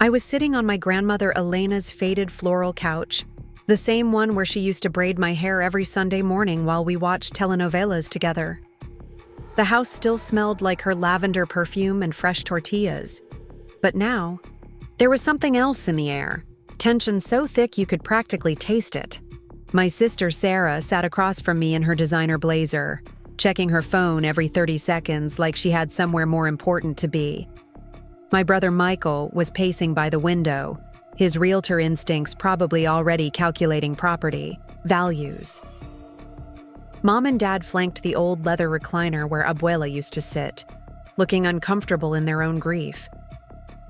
I was sitting on my grandmother Elena's faded floral couch, the same one where she used to braid my hair every Sunday morning while we watched telenovelas together. The house still smelled like her lavender perfume and fresh tortillas. But now, there was something else in the air, tension so thick you could practically taste it. My sister Sarah sat across from me in her designer blazer, checking her phone every 30 seconds like she had somewhere more important to be. My brother Michael was pacing by the window, his realtor instincts probably already calculating property values. Mom and Dad flanked the old leather recliner where Abuela used to sit, looking uncomfortable in their own grief.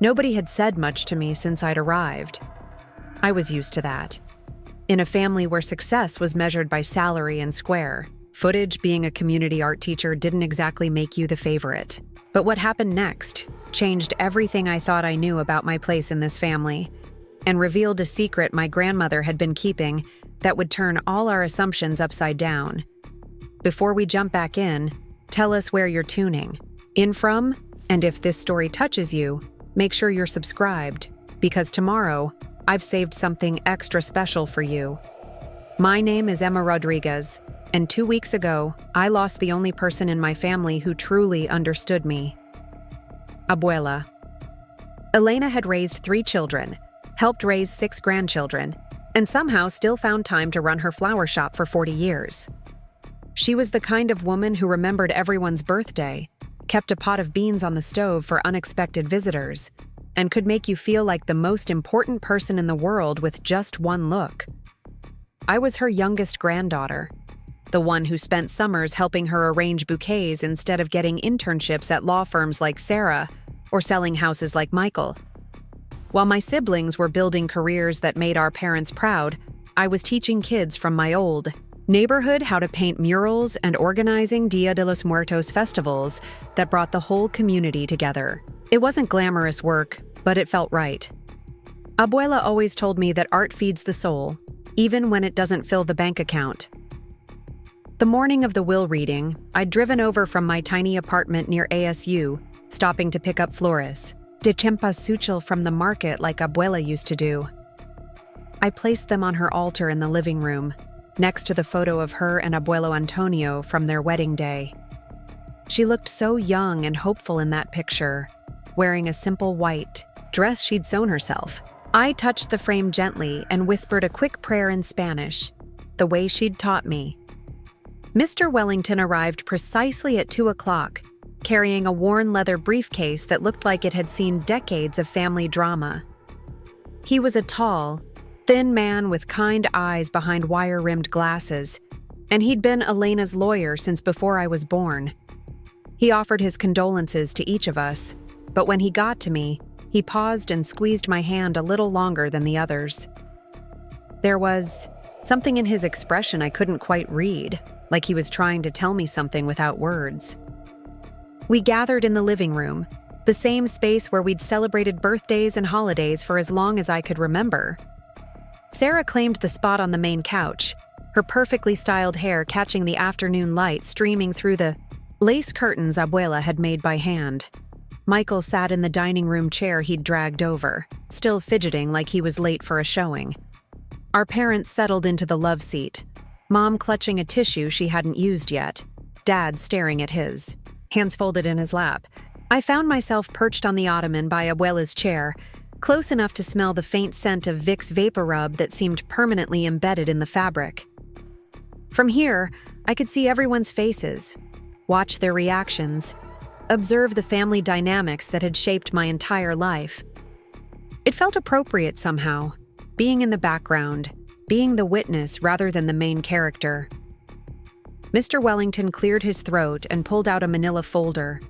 Nobody had said much to me since I'd arrived. I was used to that. In a family where success was measured by salary and square footage, being a community art teacher didn't exactly make you the favorite. But what happened next changed everything I thought I knew about my place in this family, and revealed a secret my grandmother had been keeping that would turn all our assumptions upside down. Before we jump back in, tell us where you're tuning in from, and if this story touches you, make sure you're subscribed, because tomorrow, I've saved something extra special for you. My name is Emma Rodriguez, and 2 weeks ago, I lost the only person in my family who truly understood me. Abuela. Elena had raised 3 children, helped raise 6 grandchildren, and somehow still found time to run her flower shop for 40 years. She was the kind of woman who remembered everyone's birthday, kept a pot of beans on the stove for unexpected visitors, and could make you feel like the most important person in the world with just one look. I was her youngest granddaughter, the one who spent summers helping her arrange bouquets instead of getting internships at law firms like Sarah or selling houses like Michael. While my siblings were building careers that made our parents proud, I was teaching kids from my old neighborhood how to paint murals and organizing Dia de los Muertos festivals that brought the whole community together. It wasn't glamorous work, but it felt right. Abuela always told me that art feeds the soul, even when it doesn't fill the bank account. The morning of the will reading, I'd driven over from my tiny apartment near ASU, stopping to pick up flores de cempasúchil from the market like Abuela used to do. I placed them on her altar in the living room, next to the photo of her and Abuelo Antonio from their wedding day. She looked so young and hopeful in that picture, wearing a simple white dress she'd sewn herself. I touched the frame gently and whispered a quick prayer in Spanish, the way she'd taught me. Mr. Wellington arrived precisely at 2 o'clock, carrying a worn leather briefcase that looked like it had seen decades of family drama. He was a tall, thin man with kind eyes behind wire-rimmed glasses, and he'd been Elena's lawyer since before I was born. He offered his condolences to each of us, but when he got to me, he paused and squeezed my hand a little longer than the others. There was something in his expression I couldn't quite read, like he was trying to tell me something without words. We gathered in the living room, the same space where we'd celebrated birthdays and holidays for as long as I could remember. Sarah claimed the spot on the main couch, her perfectly styled hair catching the afternoon light streaming through the lace curtains Abuela had made by hand. Michael sat in the dining room chair he'd dragged over, still fidgeting like he was late for a showing. Our parents settled into the love seat, Mom clutching a tissue she hadn't used yet, Dad staring at his, hands folded in his lap. I found myself perched on the ottoman by Abuela's chair, close enough to smell the faint scent of Vicks Vapor Rub that seemed permanently embedded in the fabric. From here, I could see everyone's faces, watch their reactions, observe the family dynamics that had shaped my entire life. It felt appropriate somehow, being in the background, being the witness rather than the main character. Mr. Wellington cleared his throat and pulled out a manila folder.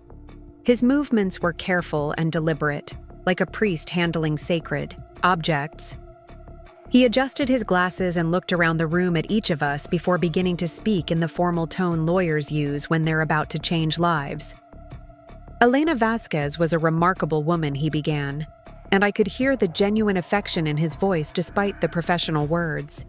His movements were careful and deliberate, like a priest handling sacred objects. He adjusted his glasses and looked around the room at each of us before beginning to speak in the formal tone lawyers use when they're about to change lives. Elena Vasquez was a remarkable woman, he began, and I could hear the genuine affection in his voice despite the professional words.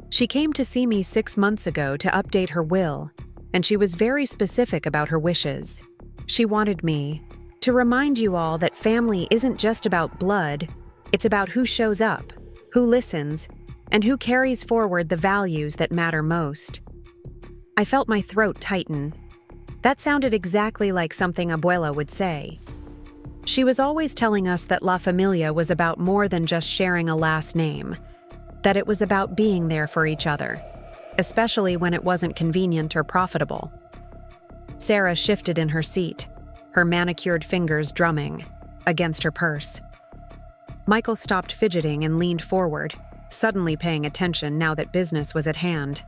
She came to see me 6 months ago to update her will, and she was very specific about her wishes. She wanted me to remind you all that family isn't just about blood, it's about who shows up, who listens, and who carries forward the values that matter most. I felt my throat tighten. That sounded exactly like something Abuela would say. She was always telling us that La Familia was about more than just sharing a last name, that it was about being there for each other, especially when it wasn't convenient or profitable. Sarah shifted in her seat, her manicured fingers drumming against her purse. Michael stopped fidgeting and leaned forward, suddenly paying attention now that business was at hand.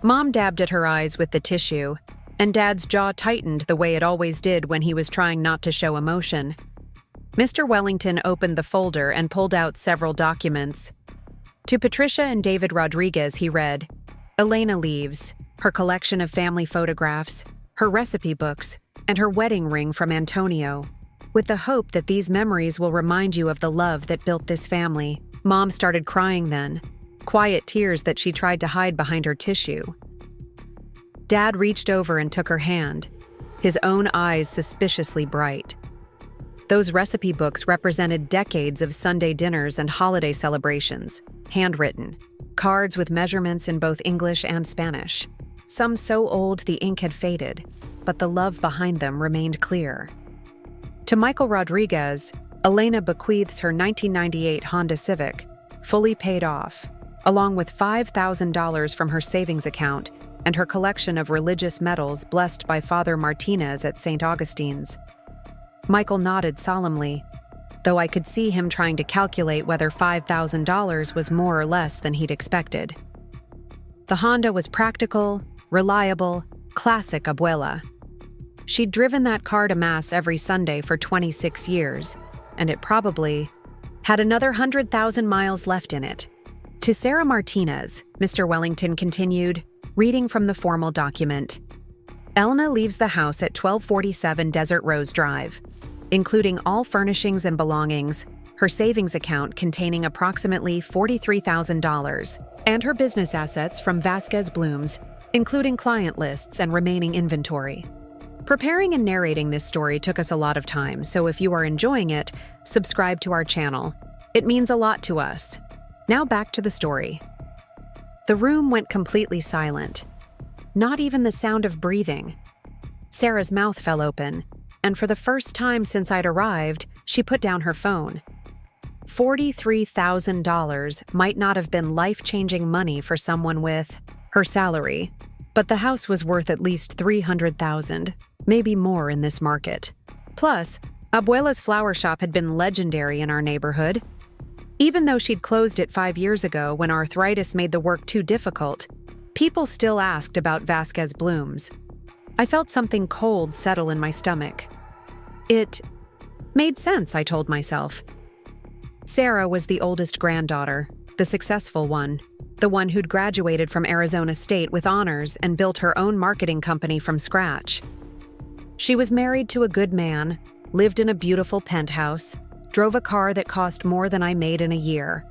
Mom dabbed at her eyes with the tissue, and Dad's jaw tightened the way it always did when he was trying not to show emotion. Mr. Wellington opened the folder and pulled out several documents. To Patricia and David Rodriguez, he read, Elena leaves, her collection of family photographs, her recipe books, and her wedding ring from Antonio. With the hope that these memories will remind you of the love that built this family. Mom started crying then, quiet tears that she tried to hide behind her tissue. Dad reached over and took her hand, his own eyes suspiciously bright. Those recipe books represented decades of Sunday dinners and holiday celebrations, handwritten, cards with measurements in both English and Spanish. Some so old the ink had faded, but the love behind them remained clear. To Michael Rodriguez, Elena bequeaths her 1998 Honda Civic, fully paid off, along with $5,000 from her savings account and her collection of religious medals blessed by Father Martinez at St. Augustine's. Michael nodded solemnly, though I could see him trying to calculate whether $5,000 was more or less than he'd expected. The Honda was practical, reliable, classic Abuela. She'd driven that car to Mass every Sunday for 26 years, and it probably had another 100,000 miles left in it. To Sarah Martinez, Mr. Wellington continued, reading from the formal document. Elena leaves the house at 1247 Desert Rose Drive, including all furnishings and belongings, her savings account containing approximately $43,000, and her business assets from Vasquez Blooms, including client lists and remaining inventory. Preparing and narrating this story took us a lot of time, so if you are enjoying it, subscribe to our channel. It means a lot to us. Now back to the story. The room went completely silent. Not even the sound of breathing. Sarah's mouth fell open, and for the first time since I'd arrived, she put down her phone. $43,000 might not have been life-changing money for someone with her salary, but the house was worth at least $300,000, maybe more in this market. Plus, Abuela's flower shop had been legendary in our neighborhood. Even though she'd closed it 5 years ago when arthritis made the work too difficult, people still asked about Vasquez Blooms. I felt something cold settle in my stomach. It made sense, I told myself. Sarah was the oldest granddaughter, the successful one, the one who'd graduated from Arizona State with honors and built her own marketing company from scratch. She was married to a good man, lived in a beautiful penthouse, drove a car that cost more than I made in a year.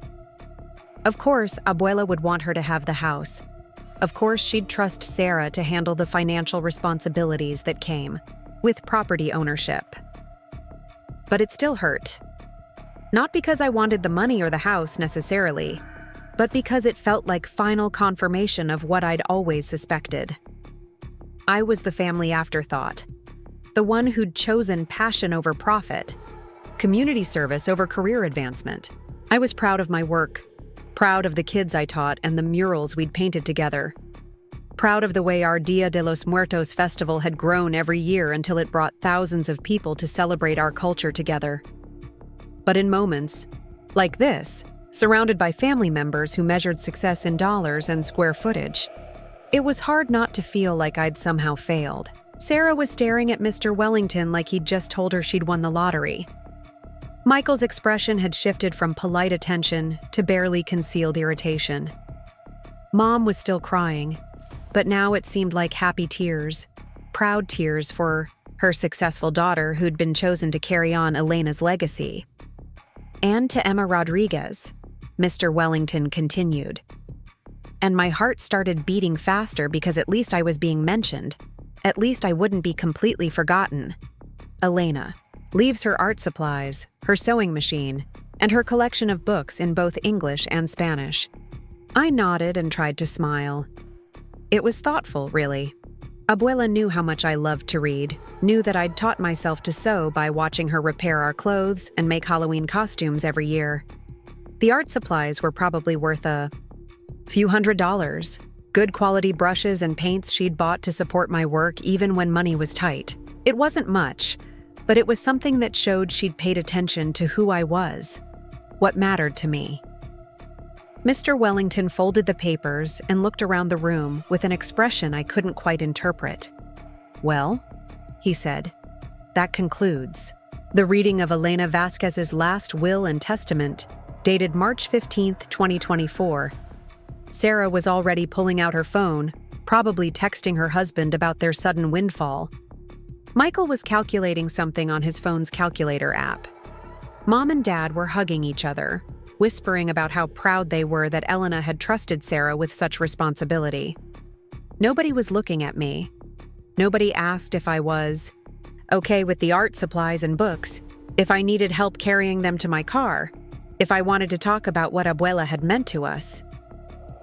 Of course, Abuela would want her to have the house. Of course, she'd trust Sarah to handle the financial responsibilities that came with property ownership. But it still hurt. Not because I wanted the money or the house necessarily, but because it felt like final confirmation of what I'd always suspected. I was the family afterthought, the one who'd chosen passion over profit, community service over career advancement. I was proud of my work, proud of the kids I taught and the murals we'd painted together, proud of the way our Dia de los Muertos festival had grown every year until it brought thousands of people to celebrate our culture together. But in moments like this, surrounded by family members who measured success in dollars and square footage, it was hard not to feel like I'd somehow failed. Sarah was staring at Mr. Wellington like he'd just told her she'd won the lottery. Michael's expression had shifted from polite attention to barely concealed irritation. Mom was still crying, but now it seemed like happy tears, proud tears for her successful daughter who'd been chosen to carry on Elena's legacy. And to Emma Rodriguez, Mr. Wellington continued. And my heart started beating faster because at least I was being mentioned. At least I wouldn't be completely forgotten. Elena, leaves her art supplies, her sewing machine, and her collection of books in both English and Spanish. I nodded and tried to smile. It was thoughtful, really. Abuela knew how much I loved to read, knew that I'd taught myself to sew by watching her repair our clothes and make Halloween costumes every year. The art supplies were probably worth a few $100s. Good quality brushes and paints she'd bought to support my work even when money was tight. It wasn't much, but it was something that showed she'd paid attention to who I was, what mattered to me. Mr. Wellington folded the papers and looked around the room with an expression I couldn't quite interpret. "Well," he said, "that concludes the reading of Elena Vasquez's last will and testament, dated March 15th, 2024. Sarah was already pulling out her phone, probably texting her husband about their sudden windfall. Michael was calculating something on his phone's calculator app. Mom and Dad were hugging each other, whispering about how proud they were that Elena had trusted Sarah with such responsibility. Nobody was looking at me. Nobody asked if I was okay with the art supplies and books, if I needed help carrying them to my car, if I wanted to talk about what Abuela had meant to us.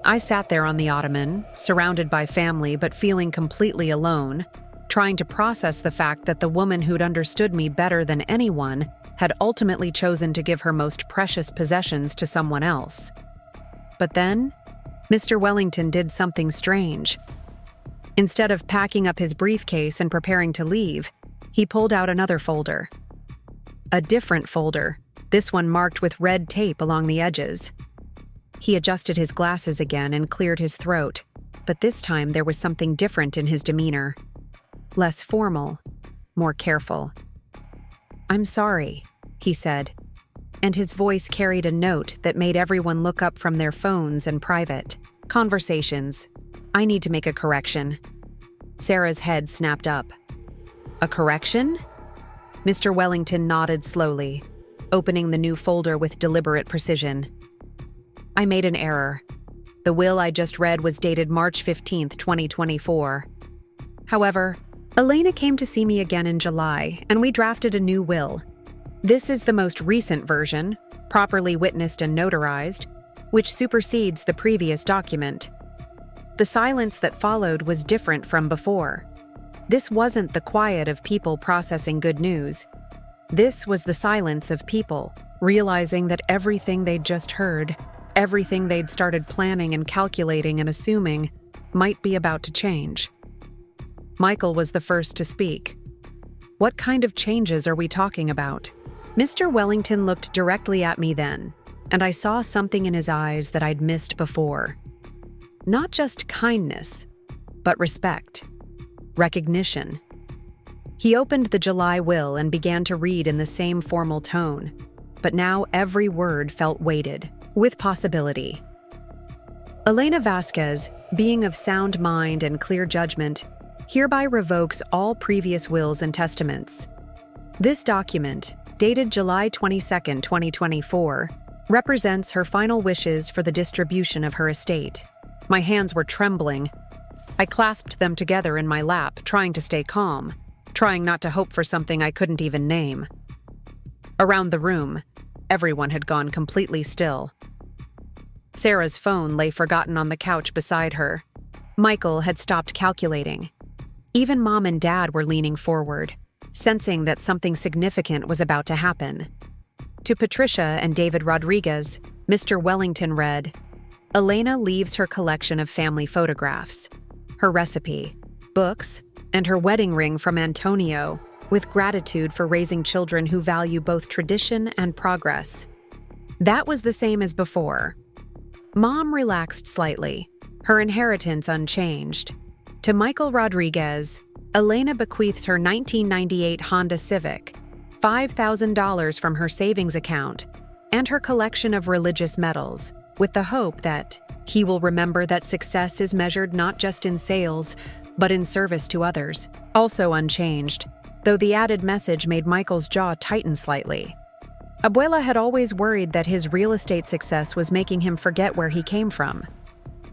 I sat there on the ottoman, surrounded by family but feeling completely alone, trying to process the fact that the woman who'd understood me better than anyone had ultimately chosen to give her most precious possessions to someone else. But then, Mr. Wellington did something strange. Instead of packing up his briefcase and preparing to leave, he pulled out another folder. A different folder, this one marked with red tape along the edges. He adjusted his glasses again and cleared his throat, but this time there was something different in his demeanor. Less formal, more careful. "I'm sorry," he said, and his voice carried a note that made everyone look up from their phones and private conversations. "I need to make a correction." Sarah's head snapped up. "A correction?" Mr. Wellington nodded slowly, opening the new folder with deliberate precision. "I made an error. The will I just read was dated March 15th, 2024. However, Elena came to see me again in July, and we drafted a new will. This is the most recent version, properly witnessed and notarized, which supersedes the previous document. The silence that followed was different from before. This wasn't the quiet of people processing good news. This was the silence of people realizing that everything they'd just heard, everything they'd started planning and calculating and assuming, might be about to change. Michael was the first to speak. "What kind of changes are we talking about?" Mr. Wellington looked directly at me then, and I saw something in his eyes that I'd missed before. Not just kindness, but respect, recognition. He opened the July will and began to read in the same formal tone, but now every word felt weighted, with possibility. "Elena Vasquez, being of sound mind and clear judgment, hereby revokes all previous wills and testaments. This document, dated July 22, 2024, represents her final wishes for the distribution of her estate." My hands were trembling. I clasped them together in my lap, trying to stay calm, trying not to hope for something I couldn't even name. Around the room, everyone had gone completely still. Sarah's phone lay forgotten on the couch beside her. Michael had stopped calculating. Even Mom and Dad were leaning forward, sensing that something significant was about to happen. To Patricia and David Rodriguez, Mr. Wellington read, "Elena leaves her collection of family photographs, her recipe, books, and her wedding ring from Antonio, with gratitude for raising children who value both tradition and progress." That was the same as before. Mom relaxed slightly, her inheritance unchanged. To Michael Rodriguez, Elena bequeaths her 1998 Honda Civic, $5,000 from her savings account, and her collection of religious medals, with the hope that he will remember that success is measured not just in sales, but in service to others. Also unchanged, though the added message made Michael's jaw tighten slightly. Abuela had always worried that his real estate success was making him forget where he came from.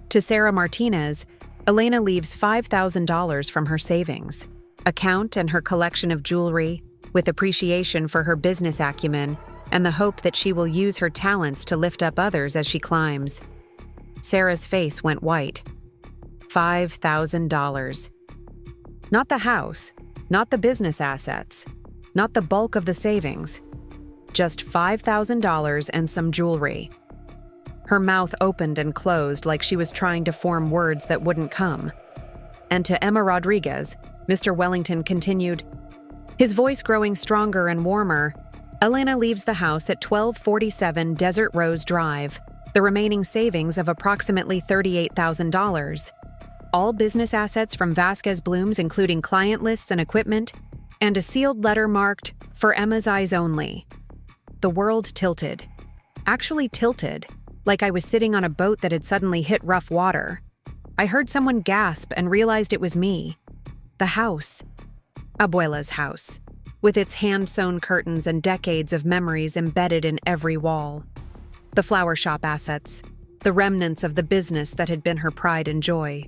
To Sarah Martinez, Elena leaves $5,000 from her savings account and her collection of jewelry, with appreciation for her business acumen and the hope that she will use her talents to lift up others as she climbs. Sarah's face went white. $5,000. Not the house, not the business assets, not the bulk of the savings. Just $5,000 and some jewelry. Her mouth opened and closed like she was trying to form words that wouldn't come. And to Emma Rodriguez, Mr. Wellington continued, his voice growing stronger and warmer. Elena leaves the house at 1247 Desert Rose Drive, the remaining savings of approximately $38,000. All business assets from Vasquez Blooms, including client lists and equipment, and a sealed letter marked, "For Emma's eyes only." The world tilted. Actually tilted, like I was sitting on a boat that had suddenly hit rough water. I heard someone gasp and realized it was me. The house. Abuela's house, with its hand-sewn curtains and decades of memories embedded in every wall. The flower shop assets, the remnants of the business that had been her pride and joy.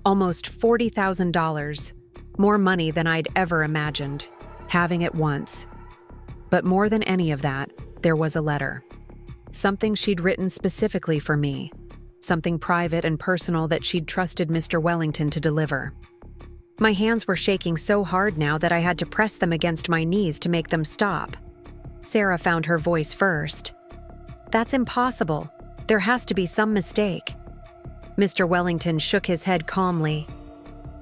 Almost $40,000, more money than I'd ever imagined, having at once. But more than any of that, there was a letter. Something she'd written specifically for me. Something private and personal that she'd trusted Mr. Wellington to deliver. My hands were shaking so hard now that I had to press them against my knees to make them stop. Sarah found her voice first. That's impossible. There has to be some mistake. Mr. Wellington shook his head calmly.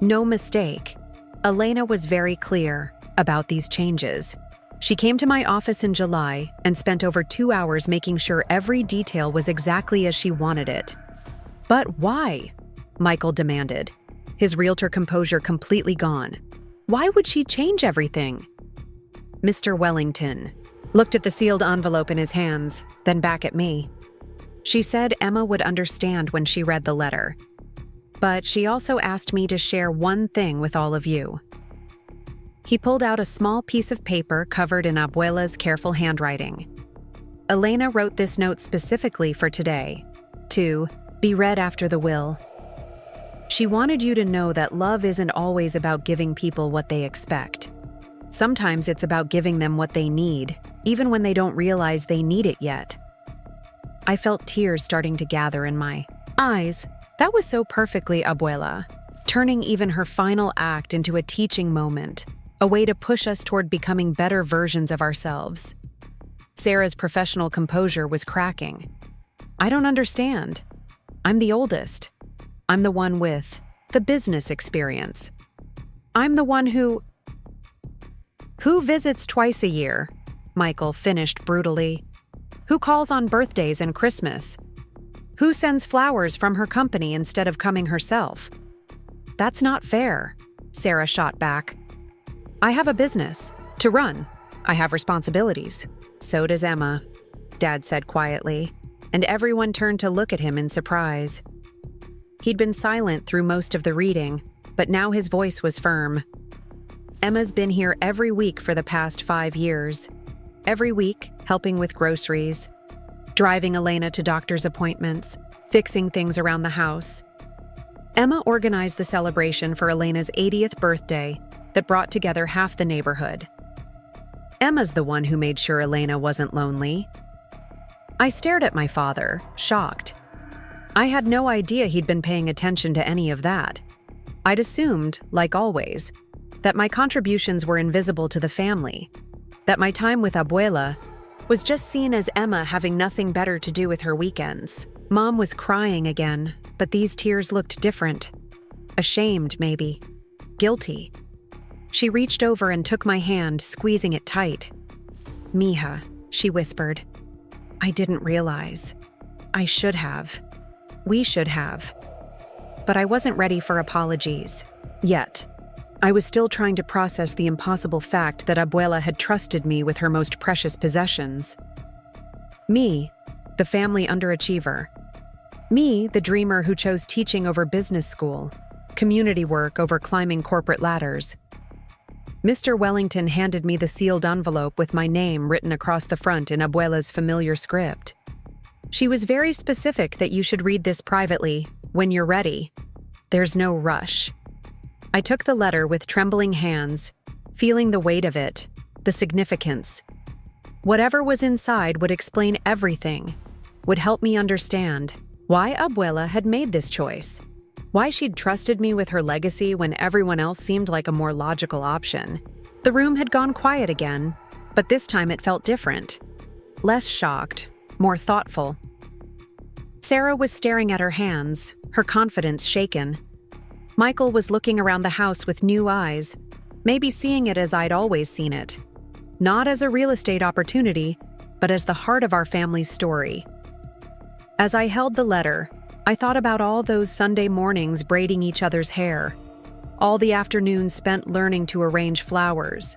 No mistake. Elena was very clear about these changes. She came to my office in July and spent over 2 hours making sure every detail was exactly as she wanted it. But why? Michael demanded, his realtor composure completely gone. Why would she change everything? Mr. Wellington looked at the sealed envelope in his hands, then back at me. She said Emma would understand when she read the letter. But she also asked me to share one thing with all of you. He pulled out a small piece of paper covered in Abuela's careful handwriting. Elena wrote this note specifically for today, to be read after the will. She wanted you to know that love isn't always about giving people what they expect. Sometimes it's about giving them what they need, even when they don't realize they need it yet. I felt tears starting to gather in my eyes. That was so perfectly Abuela, turning even her final act into a teaching moment, a way to push us toward becoming better versions of ourselves. Sarah's professional composure was cracking. I don't understand. I'm the oldest. I'm the one with the business experience. I'm the one who visits twice a year, Michael finished brutally. Who calls on birthdays and Christmas? Who sends flowers from her company instead of coming herself? That's not fair, Sarah shot back. I have a business to run. I have responsibilities. So does Emma, Dad said quietly, and everyone turned to look at him in surprise. He'd been silent through most of the reading, but now his voice was firm. Emma's been here every week for the past 5 years. Every week, helping with groceries, driving Elena to doctor's appointments, fixing things around the house. Emma organized the celebration for Elena's 80th birthday that brought together half the neighborhood. Emma's the one who made sure Elena wasn't lonely. I stared at my father, shocked. I had no idea he'd been paying attention to any of that. I'd assumed, like always, that my contributions were invisible to the family, that my time with Abuela was just seen as Emma having nothing better to do with her weekends. Mom was crying again, but these tears looked different. Ashamed, maybe. Guilty. She reached over and took my hand, squeezing it tight. "Mija," she whispered. "I didn't realize. I should have. We should have." But I wasn't ready for apologies. Yet. I was still trying to process the impossible fact that Abuela had trusted me with her most precious possessions. Me, the family underachiever. Me, the dreamer who chose teaching over business school, community work over climbing corporate ladders. Mr. Wellington handed me the sealed envelope with my name written across the front in Abuela's familiar script. She was very specific that you should read this privately, when you're ready. There's no rush. I took the letter with trembling hands, feeling the weight of it, the significance. Whatever was inside would explain everything, would help me understand why Abuela had made this choice, why she'd trusted me with her legacy when everyone else seemed like a more logical option. The room had gone quiet again, but this time it felt different. Less shocked, more thoughtful. Sarah was staring at her hands, her confidence shaken. Michael was looking around the house with new eyes, maybe seeing it as I'd always seen it. Not as a real estate opportunity, but as the heart of our family's story. As I held the letter, I thought about all those Sunday mornings braiding each other's hair, all the afternoons spent learning to arrange flowers,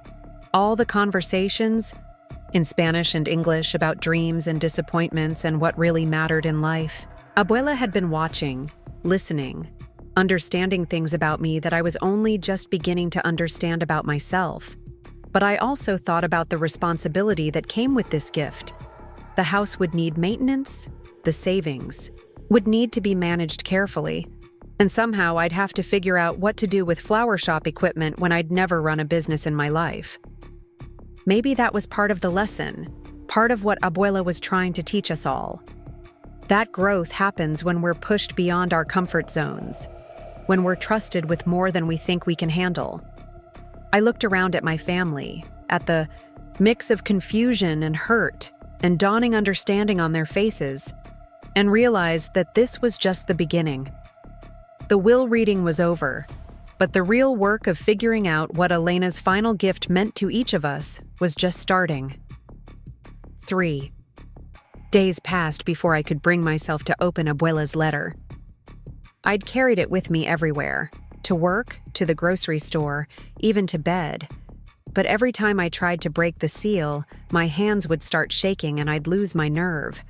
all the conversations, in Spanish and English, about dreams and disappointments and what really mattered in life. Abuela had been watching, listening, understanding things about me that I was only just beginning to understand about myself. But I also thought about the responsibility that came with this gift. The house would need maintenance, the savings would need to be managed carefully, and somehow I'd have to figure out what to do with flower shop equipment when I'd never run a business in my life. Maybe that was part of the lesson, part of what Abuela was trying to teach us all. That growth happens when we're pushed beyond our comfort zones, when we're trusted with more than we think we can handle. I looked around at my family, at the mix of confusion and hurt and dawning understanding on their faces, and realized that this was just the beginning. The will reading was over, but the real work of figuring out what Elena's final gift meant to each of us was just starting. 3 days passed before I could bring myself to open Abuela's letter. I'd carried it with me everywhere, to work, to the grocery store, even to bed. But every time I tried to break the seal, my hands would start shaking and I'd lose my nerve.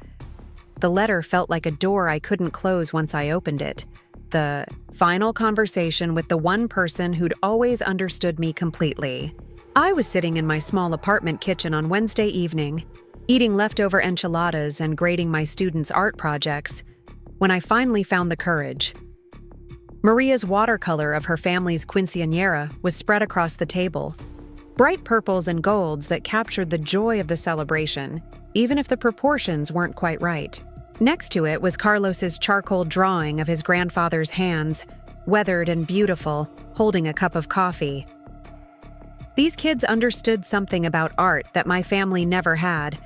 The letter felt like a door I couldn't close once I opened it. The final conversation with the one person who'd always understood me completely. I was sitting in my small apartment kitchen on Wednesday evening, eating leftover enchiladas and grading my students' art projects, when I finally found the courage. Maria's watercolor of her family's quinceañera was spread across the table. Bright purples and golds that captured the joy of the celebration, even if the proportions weren't quite right. Next to it was Carlos's charcoal drawing of his grandfather's hands, weathered and beautiful, holding a cup of coffee. These kids understood something about art that my family never had,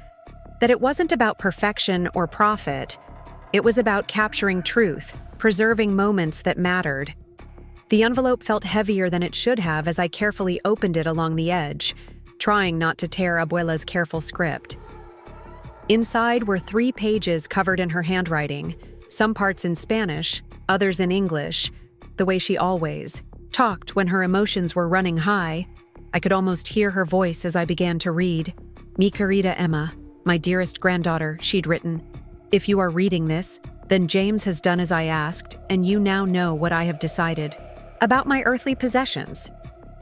that it wasn't about perfection or profit. It was about capturing truth, preserving moments that mattered. The envelope felt heavier than it should have as I carefully opened it along the edge, trying not to tear Abuela's careful script. Inside were 3 pages covered in her handwriting, some parts in Spanish, others in English, the way she always talked when her emotions were running high. I could almost hear her voice as I began to read. "Mi querida Emma, my dearest granddaughter," she'd written. "If you are reading this, then James has done as I asked, and you now know what I have decided. About my earthly possessions.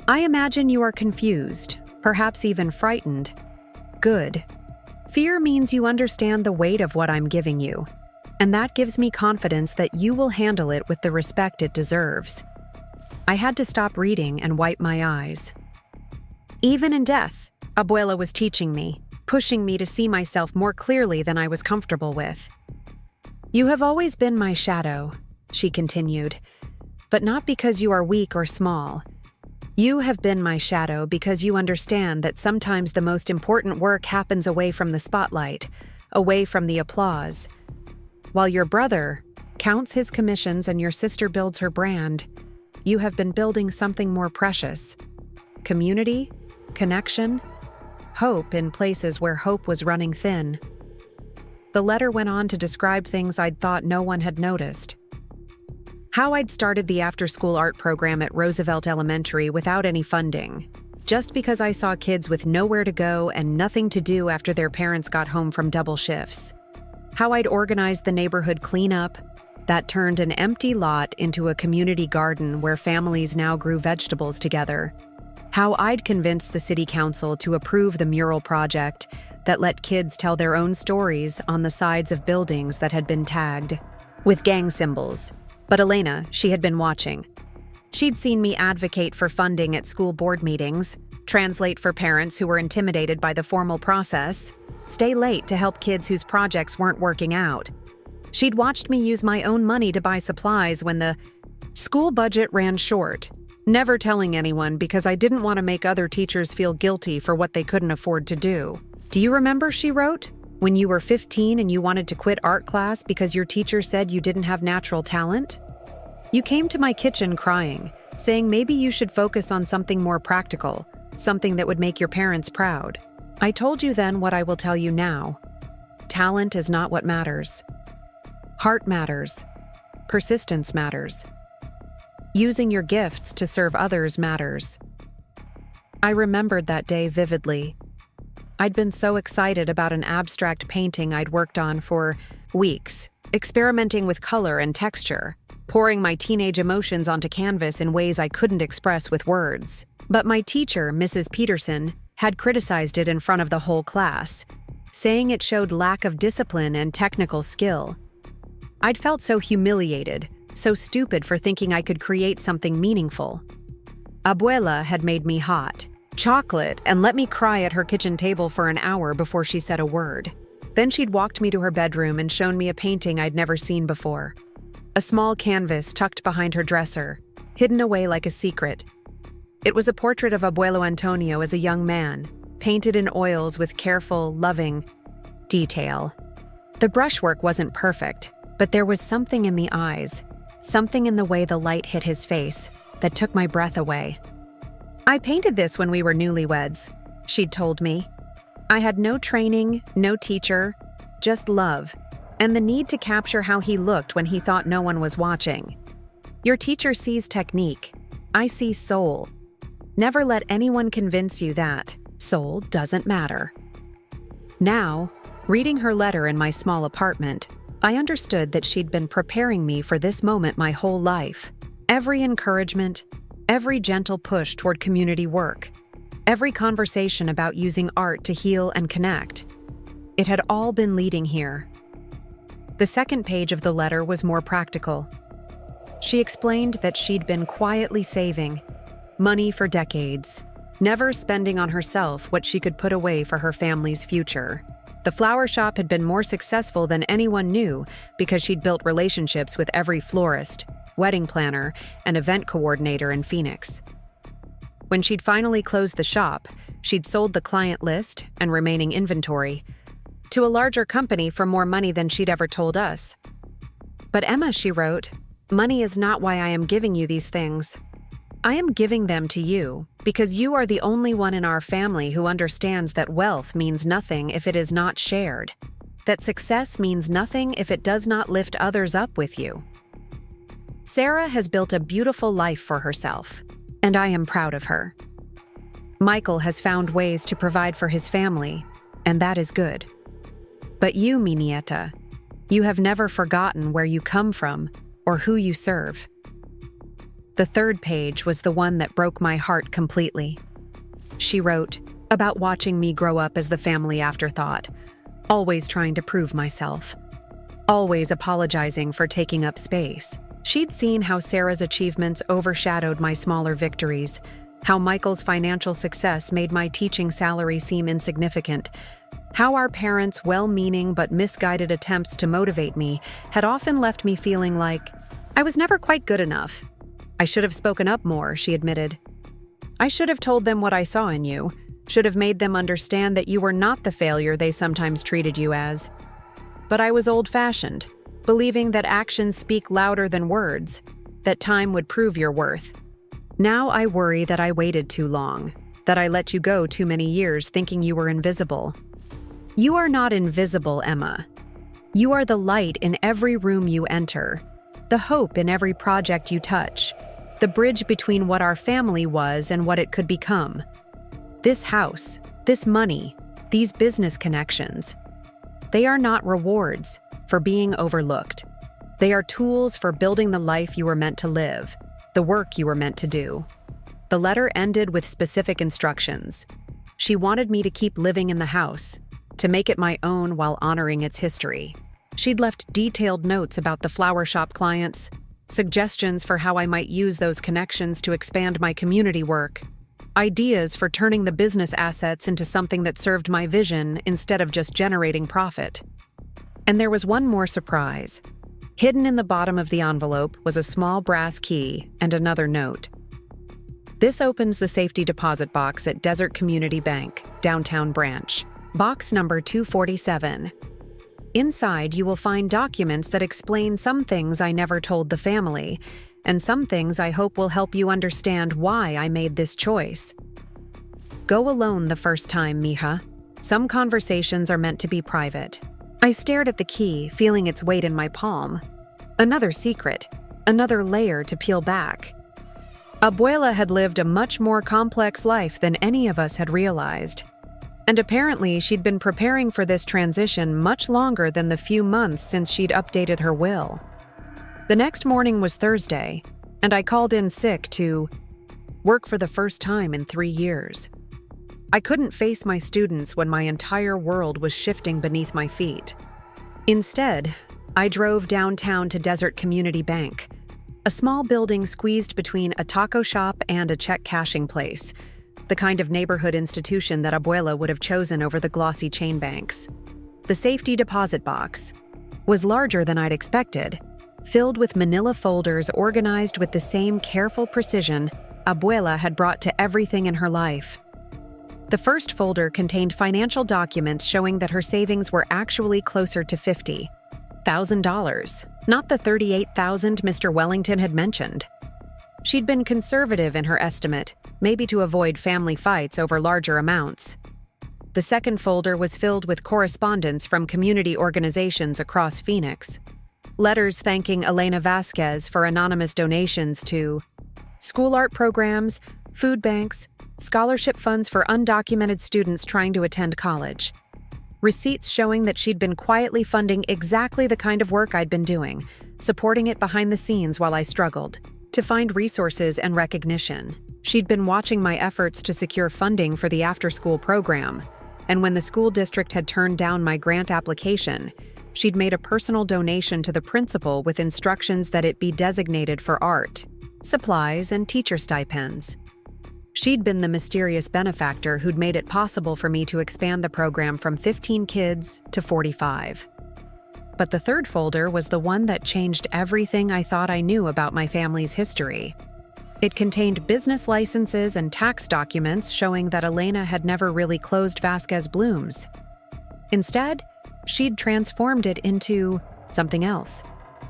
I imagine you are confused, perhaps even frightened. Good. Fear means you understand the weight of what I'm giving you, and that gives me confidence that you will handle it with the respect it deserves." I had to stop reading and wipe my eyes. Even in death, Abuela was teaching me, pushing me to see myself more clearly than I was comfortable with. "You have always been my shadow," she continued, "but not because you are weak or small. You have been my shadow because you understand that sometimes the most important work happens away from the spotlight, away from the applause. While your brother counts his commissions and your sister builds her brand, you have been building something more precious. Community, connection, hope in places where hope was running thin." The letter went on to describe things I'd thought no one had noticed. How I'd started the after-school art program at Roosevelt Elementary without any funding, just because I saw kids with nowhere to go and nothing to do after their parents got home from double shifts. How I'd organized the neighborhood cleanup that turned an empty lot into a community garden where families now grew vegetables together. How I'd convinced the city council to approve the mural project that let kids tell their own stories on the sides of buildings that had been tagged with gang symbols. But Elena, she had been watching. She'd seen me advocate for funding at school board meetings, translate for parents who were intimidated by the formal process, stay late to help kids whose projects weren't working out. She'd watched me use my own money to buy supplies when the school budget ran short, never telling anyone because I didn't want to make other teachers feel guilty for what they couldn't afford to do. "Do you remember," she wrote, "when you were 15 and you wanted to quit art class because your teacher said you didn't have natural talent? You came to my kitchen crying, saying maybe you should focus on something more practical, something that would make your parents proud. I told you then what I will tell you now. Talent is not what matters. Heart matters. Persistence matters. Using your gifts to serve others matters." I remembered that day vividly. I'd been so excited about an abstract painting I'd worked on for weeks, experimenting with color and texture, pouring my teenage emotions onto canvas in ways I couldn't express with words. But my teacher, Mrs. Peterson, had criticized it in front of the whole class, saying it showed lack of discipline and technical skill. I'd felt so humiliated, so stupid for thinking I could create something meaningful. Abuela had made me hot, chocolate, and let me cry at her kitchen table for an hour before she said a word. Then she'd walked me to her bedroom and shown me a painting I'd never seen before. A small canvas tucked behind her dresser, hidden away like a secret. It was a portrait of Abuelo Antonio as a young man, painted in oils with careful, loving detail. The brushwork wasn't perfect, but there was something in the eyes, something in the way the light hit his face, that took my breath away. "I painted this when we were newlyweds," she'd told me. "I had no training, no teacher, just love, and the need to capture how he looked when he thought no one was watching. Your teacher sees technique. I see soul. Never let anyone convince you that soul doesn't matter." Now, reading her letter in my small apartment, I understood that she'd been preparing me for this moment my whole life. Every encouragement, every gentle push toward community work, every conversation about using art to heal and connect. It had all been leading here. The second page of the letter was more practical. She explained that she'd been quietly saving money for decades, never spending on herself what she could put away for her family's future. The flower shop had been more successful than anyone knew because she'd built relationships with every florist, wedding planner, and event coordinator in Phoenix. When she'd finally closed the shop, she'd sold the client list and remaining inventory to a larger company for more money than she'd ever told us. "But Emma," she wrote, "money is not why I am giving you these things. I am giving them to you because you are the only one in our family who understands that wealth means nothing if it is not shared, that success means nothing if it does not lift others up with you. Sarah has built a beautiful life for herself, and I am proud of her. Michael has found ways to provide for his family, and that is good. But you, mi nieta, you have never forgotten where you come from or who you serve." The third page was the one that broke my heart completely. She wrote about watching me grow up as the family afterthought, always trying to prove myself, always apologizing for taking up space. She'd seen how Sarah's achievements overshadowed my smaller victories, how Michael's financial success made my teaching salary seem insignificant, how our parents' well-meaning but misguided attempts to motivate me had often left me feeling like I was never quite good enough. "I should have spoken up more," she admitted. "I should have told them what I saw in you, should have made them understand that you were not the failure they sometimes treated you as. But I was old-fashioned, believing that actions speak louder than words, that time would prove your worth. Now I worry that I waited too long, that I let you go too many years thinking you were invisible. You are not invisible, Emma. You are the light in every room you enter, the hope in every project you touch, the bridge between what our family was and what it could become. This house, this money, these business connections, they are not rewards for being overlooked. They are tools for building the life you were meant to live, the work you were meant to do." The letter ended with specific instructions. She wanted me to keep living in the house, to make it my own while honoring its history. She'd left detailed notes about the flower shop clients, suggestions for how I might use those connections to expand my community work. ideas for turning the business assets into something that served my vision instead of just generating profit. And there was one more surprise. Hidden in the bottom of the envelope was a small brass key and another note. This opens the safety deposit box at Desert Community Bank, downtown branch. Box number 247. Inside, you will find documents that explain some things I never told the family, and some things I hope will help you understand why I made this choice. Go alone the first time, mija. Some conversations are meant to be private. I stared at the key, feeling its weight in my palm. Another secret, another layer to peel back. Abuela had lived a much more complex life than any of us had realized. And apparently she'd been preparing for this transition much longer than the few months since she'd updated her will. The next morning was Thursday, and I called in sick to work for the first time in 3 years. I couldn't face my students when my entire world was shifting beneath my feet. Instead, I drove downtown to Desert Community Bank, a small building squeezed between a taco shop and a check cashing place, the kind of neighborhood institution that Abuela would have chosen over the glossy chain banks. The safety deposit box was larger than I'd expected, filled with manila folders organized with the same careful precision Abuela had brought to everything in her life. The first folder contained financial documents showing that her savings were actually closer to $50,000, not the $38,000 Mr. Wellington had mentioned. She'd been conservative in her estimate, maybe to avoid family fights over larger amounts. The second folder was filled with correspondence from community organizations across Phoenix. Letters thanking Elena Vasquez for anonymous donations to school art programs, food banks, scholarship funds for undocumented students trying to attend college. Receipts showing that she'd been quietly funding exactly the kind of work I'd been doing, supporting it behind the scenes while I struggled to find resources and recognition. She'd been watching my efforts to secure funding for the after-school program, and when the school district had turned down my grant application, she'd made a personal donation to the principal with instructions that it be designated for art, supplies, and teacher stipends. She'd been the mysterious benefactor who'd made it possible for me to expand the program from 15 kids to 45. But the third folder was the one that changed everything I thought I knew about my family's history. It contained business licenses and tax documents showing that Elena had never really closed Vasquez Blooms. Instead, she'd transformed it into something else,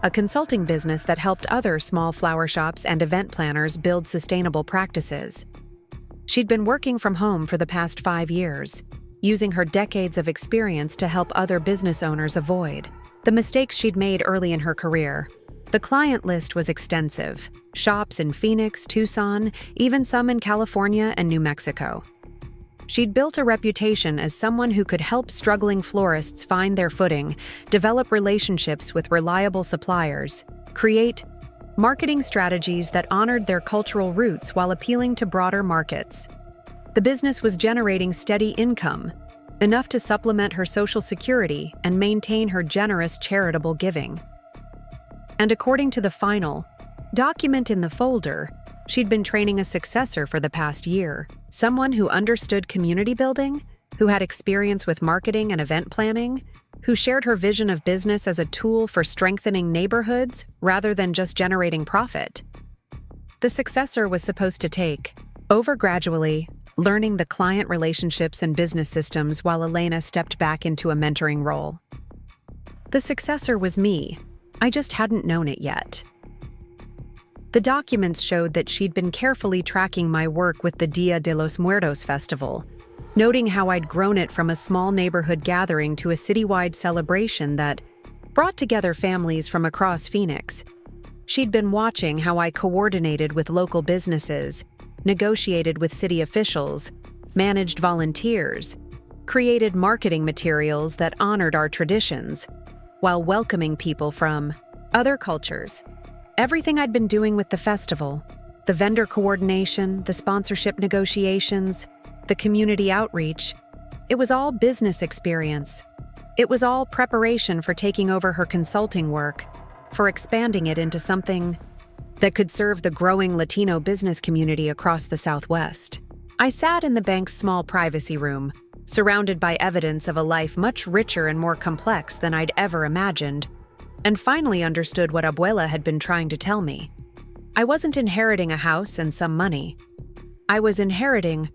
a consulting business that helped other small flower shops and event planners build sustainable practices. She'd been working from home for the past 5 years, using her decades of experience to help other business owners avoid the mistakes she'd made early in her career. The client list was extensive: shops in Phoenix, Tucson, even some in California and New Mexico. She'd built a reputation as someone who could help struggling florists find their footing, develop relationships with reliable suppliers, create marketing strategies that honored their cultural roots while appealing to broader markets. The business was generating steady income, enough to supplement her Social Security and maintain her generous charitable giving. And according to the final document in the folder, she'd been training a successor for the past year, someone who understood community building, who had experience with marketing and event planning, who shared her vision of business as a tool for strengthening neighborhoods rather than just generating profit. The successor was supposed to take over gradually, learning the client relationships and business systems while Elena stepped back into a mentoring role. The successor was me. I just hadn't known it yet. The documents showed that she'd been carefully tracking my work with the Dia de los Muertos festival, noting how I'd grown it from a small neighborhood gathering to a citywide celebration that brought together families from across Phoenix. She'd been watching how I coordinated with local businesses, negotiated with city officials, managed volunteers, created marketing materials that honored our traditions, while welcoming people from other cultures. Everything I'd been doing with the festival, the vendor coordination, the sponsorship negotiations, the community outreach, it was all business experience. It was all preparation for taking over her consulting work, for expanding it into something that could serve the growing Latino business community across the Southwest. I sat in the bank's small privacy room, surrounded by evidence of a life much richer and more complex than I'd ever imagined, and finally understood what Abuela had been trying to tell me. I wasn't inheriting a house and some money. I was inheriting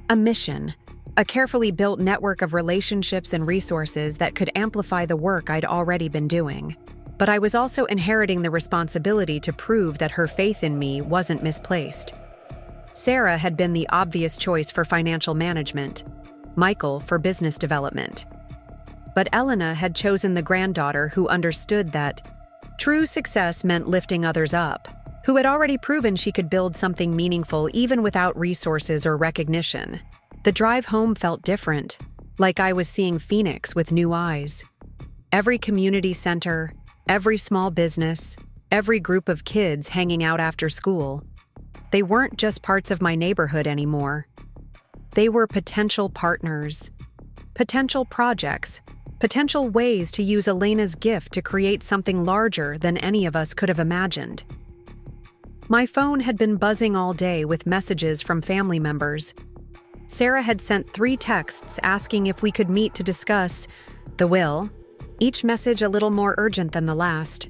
a mission, a carefully built network of relationships and resources that could amplify the work I'd already been doing. But I was also inheriting the responsibility to prove that her faith in me wasn't misplaced. Sarah had been the obvious choice for financial management, Michael for business development. But Elena had chosen the granddaughter who understood that true success meant lifting others up, who had already proven she could build something meaningful even without resources or recognition. The drive home felt different, like I was seeing Phoenix with new eyes. Every community center, every small business, every group of kids hanging out after school. They weren't just parts of my neighborhood anymore. They were potential partners, potential projects, potential ways to use Elena's gift to create something larger than any of us could have imagined. My phone had been buzzing all day with messages from family members. Sarah had sent 3 texts asking if we could meet to discuss the will, each message a little more urgent than the last.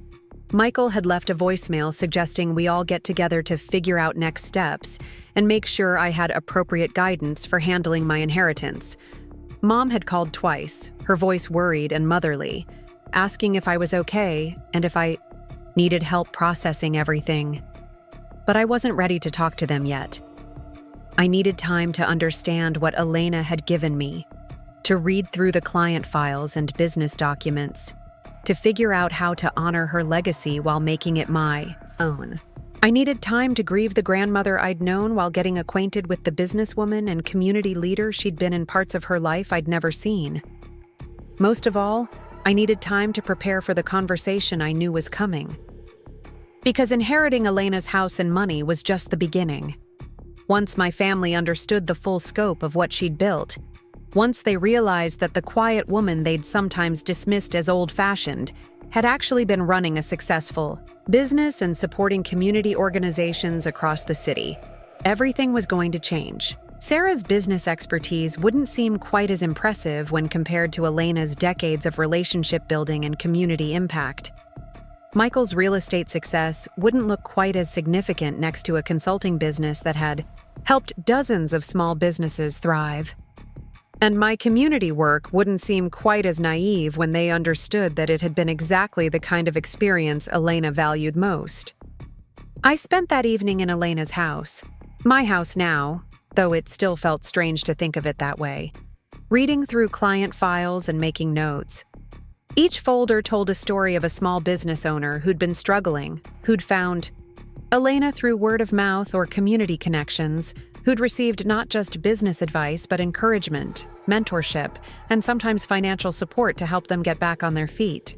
Michael had left a voicemail suggesting we all get together to figure out next steps and make sure I had appropriate guidance for handling my inheritance. Mom had called twice, her voice worried and motherly, asking if I was okay and if I needed help processing everything. But I wasn't ready to talk to them yet. I needed time to understand what Elena had given me, to read through the client files and business documents, to figure out how to honor her legacy while making it my own. I needed time to grieve the grandmother I'd known while getting acquainted with the businesswoman and community leader she'd been in parts of her life I'd never seen. Most of all, I needed time to prepare for the conversation I knew was coming. Because inheriting Elena's house and money was just the beginning. Once my family understood the full scope of what she'd built, once they realized that the quiet woman they'd sometimes dismissed as old-fashioned had actually been running a successful business and supporting community organizations across the city, everything was going to change. Sarah's business expertise wouldn't seem quite as impressive when compared to Elena's decades of relationship building and community impact. Michael's real estate success wouldn't look quite as significant next to a consulting business that had helped dozens of small businesses thrive. And my community work wouldn't seem quite as naive when they understood that it had been exactly the kind of experience Elena valued most. I spent that evening in Elena's house, my house now, though it still felt strange to think of it that way, reading through client files and making notes. Each folder told a story of a small business owner who'd been struggling, who'd found Elena through word of mouth or community connections, who'd received not just business advice but encouragement, mentorship, and sometimes financial support to help them get back on their feet.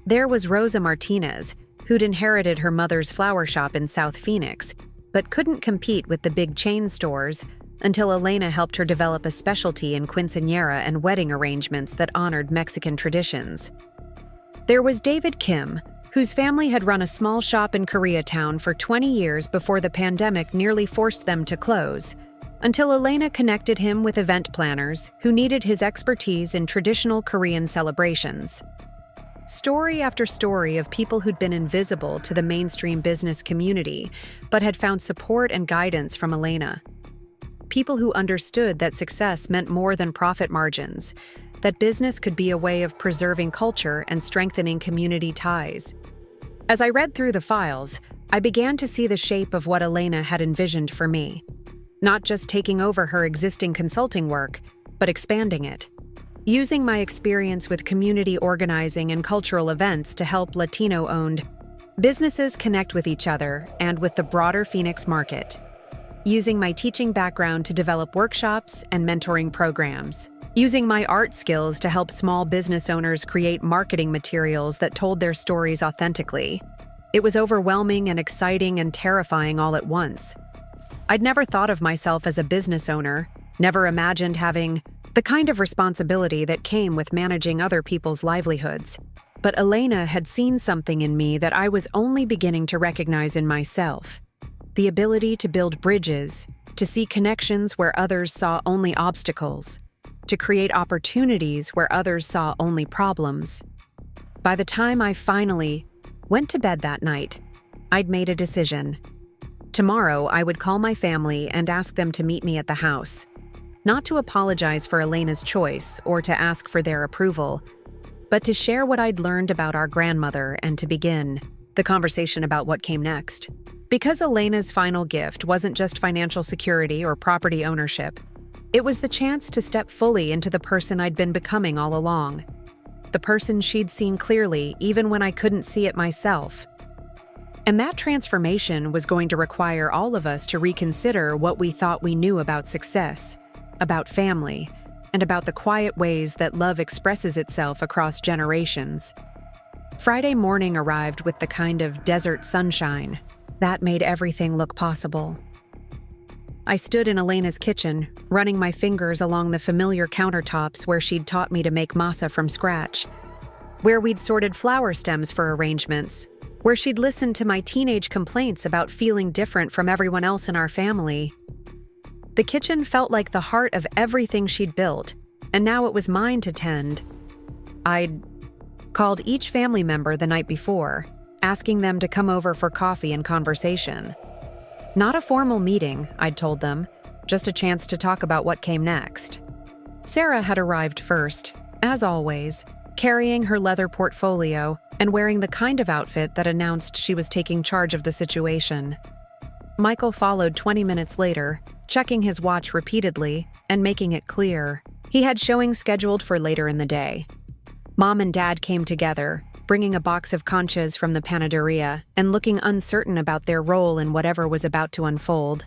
There was Rosa Martinez, who'd inherited her mother's flower shop in South Phoenix, but couldn't compete with the big chain stores until Elena helped her develop a specialty in quinceañera and wedding arrangements that honored Mexican traditions. There was David Kim, whose family had run a small shop in Koreatown for 20 years before the pandemic nearly forced them to close, until Elena connected him with event planners who needed his expertise in traditional Korean celebrations. Story after story of people who'd been invisible to the mainstream business community, but had found support and guidance from Elena. People who understood that success meant more than profit margins, that business could be a way of preserving culture and strengthening community ties. As I read through the files, I began to see the shape of what Elena had envisioned for me. Not just taking over her existing consulting work, but expanding it. Using my experience with community organizing and cultural events to help Latino-owned businesses connect with each other and with the broader Phoenix market. Using my teaching background to develop workshops and mentoring programs. Using my art skills to help small business owners create marketing materials that told their stories authentically. It was overwhelming and exciting and terrifying all at once. I'd never thought of myself as a business owner, never imagined having the kind of responsibility that came with managing other people's livelihoods. But Elena had seen something in me that I was only beginning to recognize in myself. The ability to build bridges, to see connections where others saw only obstacles, to create opportunities where others saw only problems. By the time I finally went to bed that night, I'd made a decision. Tomorrow, I would call my family and ask them to meet me at the house. Not to apologize for Elena's choice or to ask for their approval, but to share what I'd learned about our grandmother and to begin the conversation about what came next. Because Elena's final gift wasn't just financial security or property ownership, it was the chance to step fully into the person I'd been becoming all along. The person she'd seen clearly even when I couldn't see it myself. And that transformation was going to require all of us to reconsider what we thought we knew about success, about family, and about the quiet ways that love expresses itself across generations. Friday morning arrived with the kind of desert sunshine that made everything look possible. I stood in Elena's kitchen, running my fingers along the familiar countertops where she'd taught me to make masa from scratch, where we'd sorted flower stems for arrangements, where she'd listened to my teenage complaints about feeling different from everyone else in our family. The kitchen felt like the heart of everything she'd built, and now it was mine to tend. I'd called each family member the night before, asking them to come over for coffee and conversation. Not a formal meeting, I'd told them, just a chance to talk about what came next. Sarah had arrived first, as always, carrying her leather portfolio and wearing the kind of outfit that announced she was taking charge of the situation. Michael followed 20 minutes later, checking his watch repeatedly and making it clear he had showings scheduled for later in the day. Mom and Dad came together, bringing a box of conchas from the panaderia and looking uncertain about their role in whatever was about to unfold.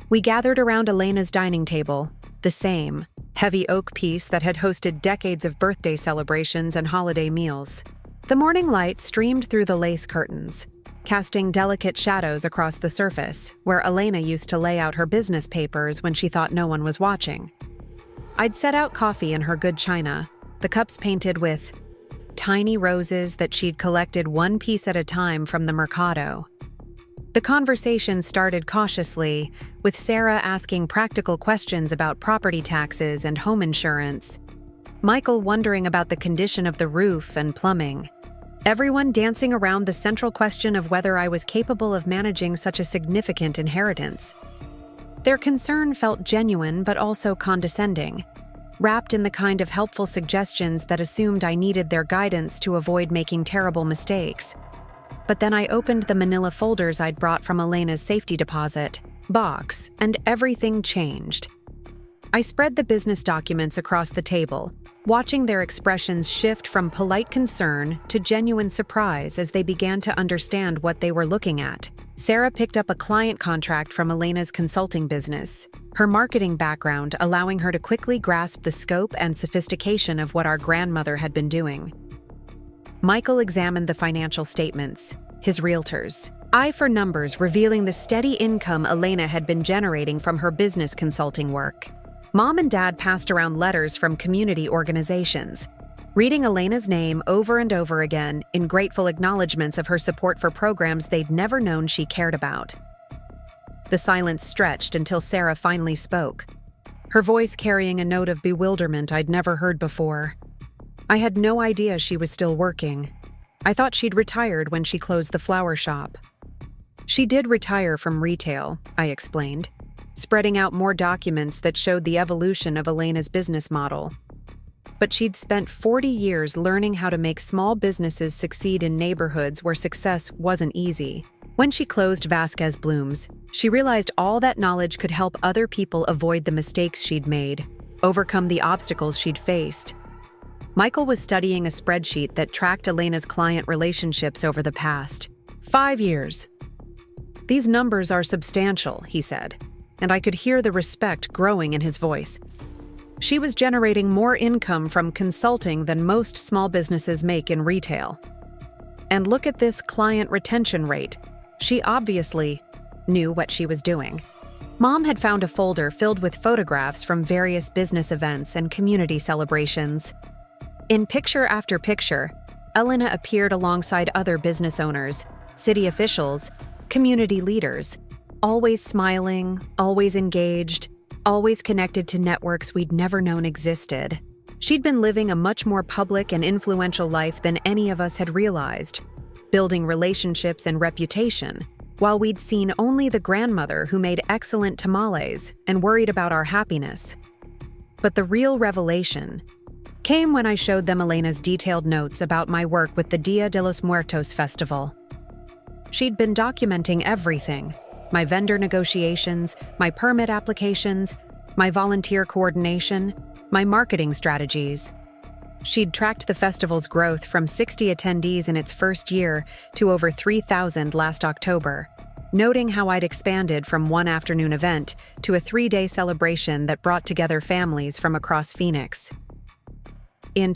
We gathered around Elena's dining table, the same, heavy oak piece that had hosted decades of birthday celebrations and holiday meals. The morning light streamed through the lace curtains, casting delicate shadows across the surface where Elena used to lay out her business papers when she thought no one was watching. I'd set out coffee in her good china, the cups painted with tiny roses that she'd collected one piece at a time from the mercado. The conversation started cautiously, with Sarah asking practical questions about property taxes and home insurance, Michael wondering about the condition of the roof and plumbing, everyone dancing around the central question of whether I was capable of managing such a significant inheritance. Their concern felt genuine but also condescending, wrapped in the kind of helpful suggestions that assumed I needed their guidance to avoid making terrible mistakes. But then I opened the manila folders I'd brought from Elena's safety deposit box, and everything changed. I spread the business documents across the table, watching their expressions shift from polite concern to genuine surprise as they began to understand what they were looking at. Sarah picked up a client contract from Elena's consulting business, her marketing background allowing her to quickly grasp the scope and sophistication of what our grandmother had been doing. Michael examined the financial statements, his realtor's eye for numbers revealing the steady income Elena had been generating from her business consulting work. Mom and Dad passed around letters from community organizations, reading Elena's name over and over again in grateful acknowledgments of her support for programs they'd never known she cared about. The silence stretched until Sarah finally spoke, her voice carrying a note of bewilderment I'd never heard before. I had no idea she was still working. I thought she'd retired when she closed the flower shop. She did retire from retail, I explained, spreading out more documents that showed the evolution of Elena's business model. But she'd spent 40 years learning how to make small businesses succeed in neighborhoods where success wasn't easy. When she closed Vasquez Blooms, she realized all that knowledge could help other people avoid the mistakes she'd made, overcome the obstacles she'd faced. Michael was studying a spreadsheet that tracked Elena's client relationships over the past 5 years. "These numbers are substantial," he said, and I could hear the respect growing in his voice. She was generating more income from consulting than most small businesses make in retail. And look at this client retention rate. She obviously knew what she was doing. Mom had found a folder filled with photographs from various business events and community celebrations. In picture after picture, Elena appeared alongside other business owners, city officials, community leaders. Always smiling, always engaged, always connected to networks we'd never known existed. She'd been living a much more public and influential life than any of us had realized, building relationships and reputation, while we'd seen only the grandmother who made excellent tamales and worried about our happiness. But the real revelation came when I showed them Elena's detailed notes about my work with the Dia de los Muertos festival. She'd been documenting everything: my vendor negotiations, my permit applications, my volunteer coordination, my marketing strategies. She'd tracked the festival's growth from 60 attendees in its first year to over 3,000 last October, noting how I'd expanded from one afternoon event to a 3-day celebration that brought together families from across Phoenix. In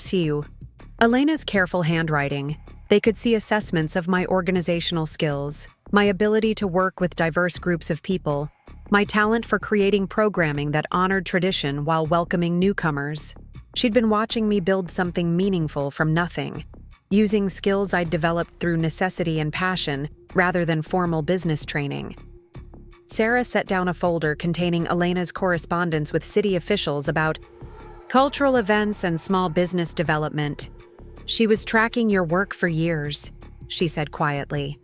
Elena's careful handwriting, they could see assessments of my organizational skills, my ability to work with diverse groups of people, my talent for creating programming that honored tradition while welcoming newcomers. She'd been watching me build something meaningful from nothing, using skills I'd developed through necessity and passion rather than formal business training. Sarah set down a folder containing Elena's correspondence with city officials about cultural events and small business development. "She was tracking your work for years," she said quietly.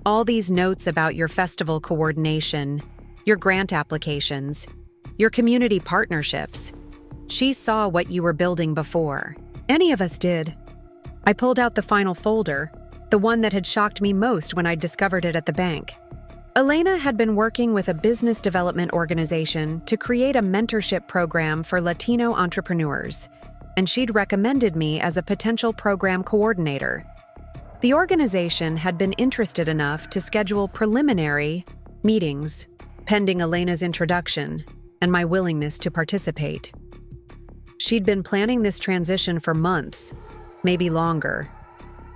"All these notes about your festival coordination, your grant applications, your community partnerships. She saw what you were building before any of us did." I pulled out the final folder, the one that had shocked me most when I discovered it at the bank. Elena had been working with a business development organization to create a mentorship program for Latino entrepreneurs, and she'd recommended me as a potential program coordinator. The organization had been interested enough to schedule preliminary meetings, pending Elena's introduction and my willingness to participate. She'd been planning this transition for months, maybe longer.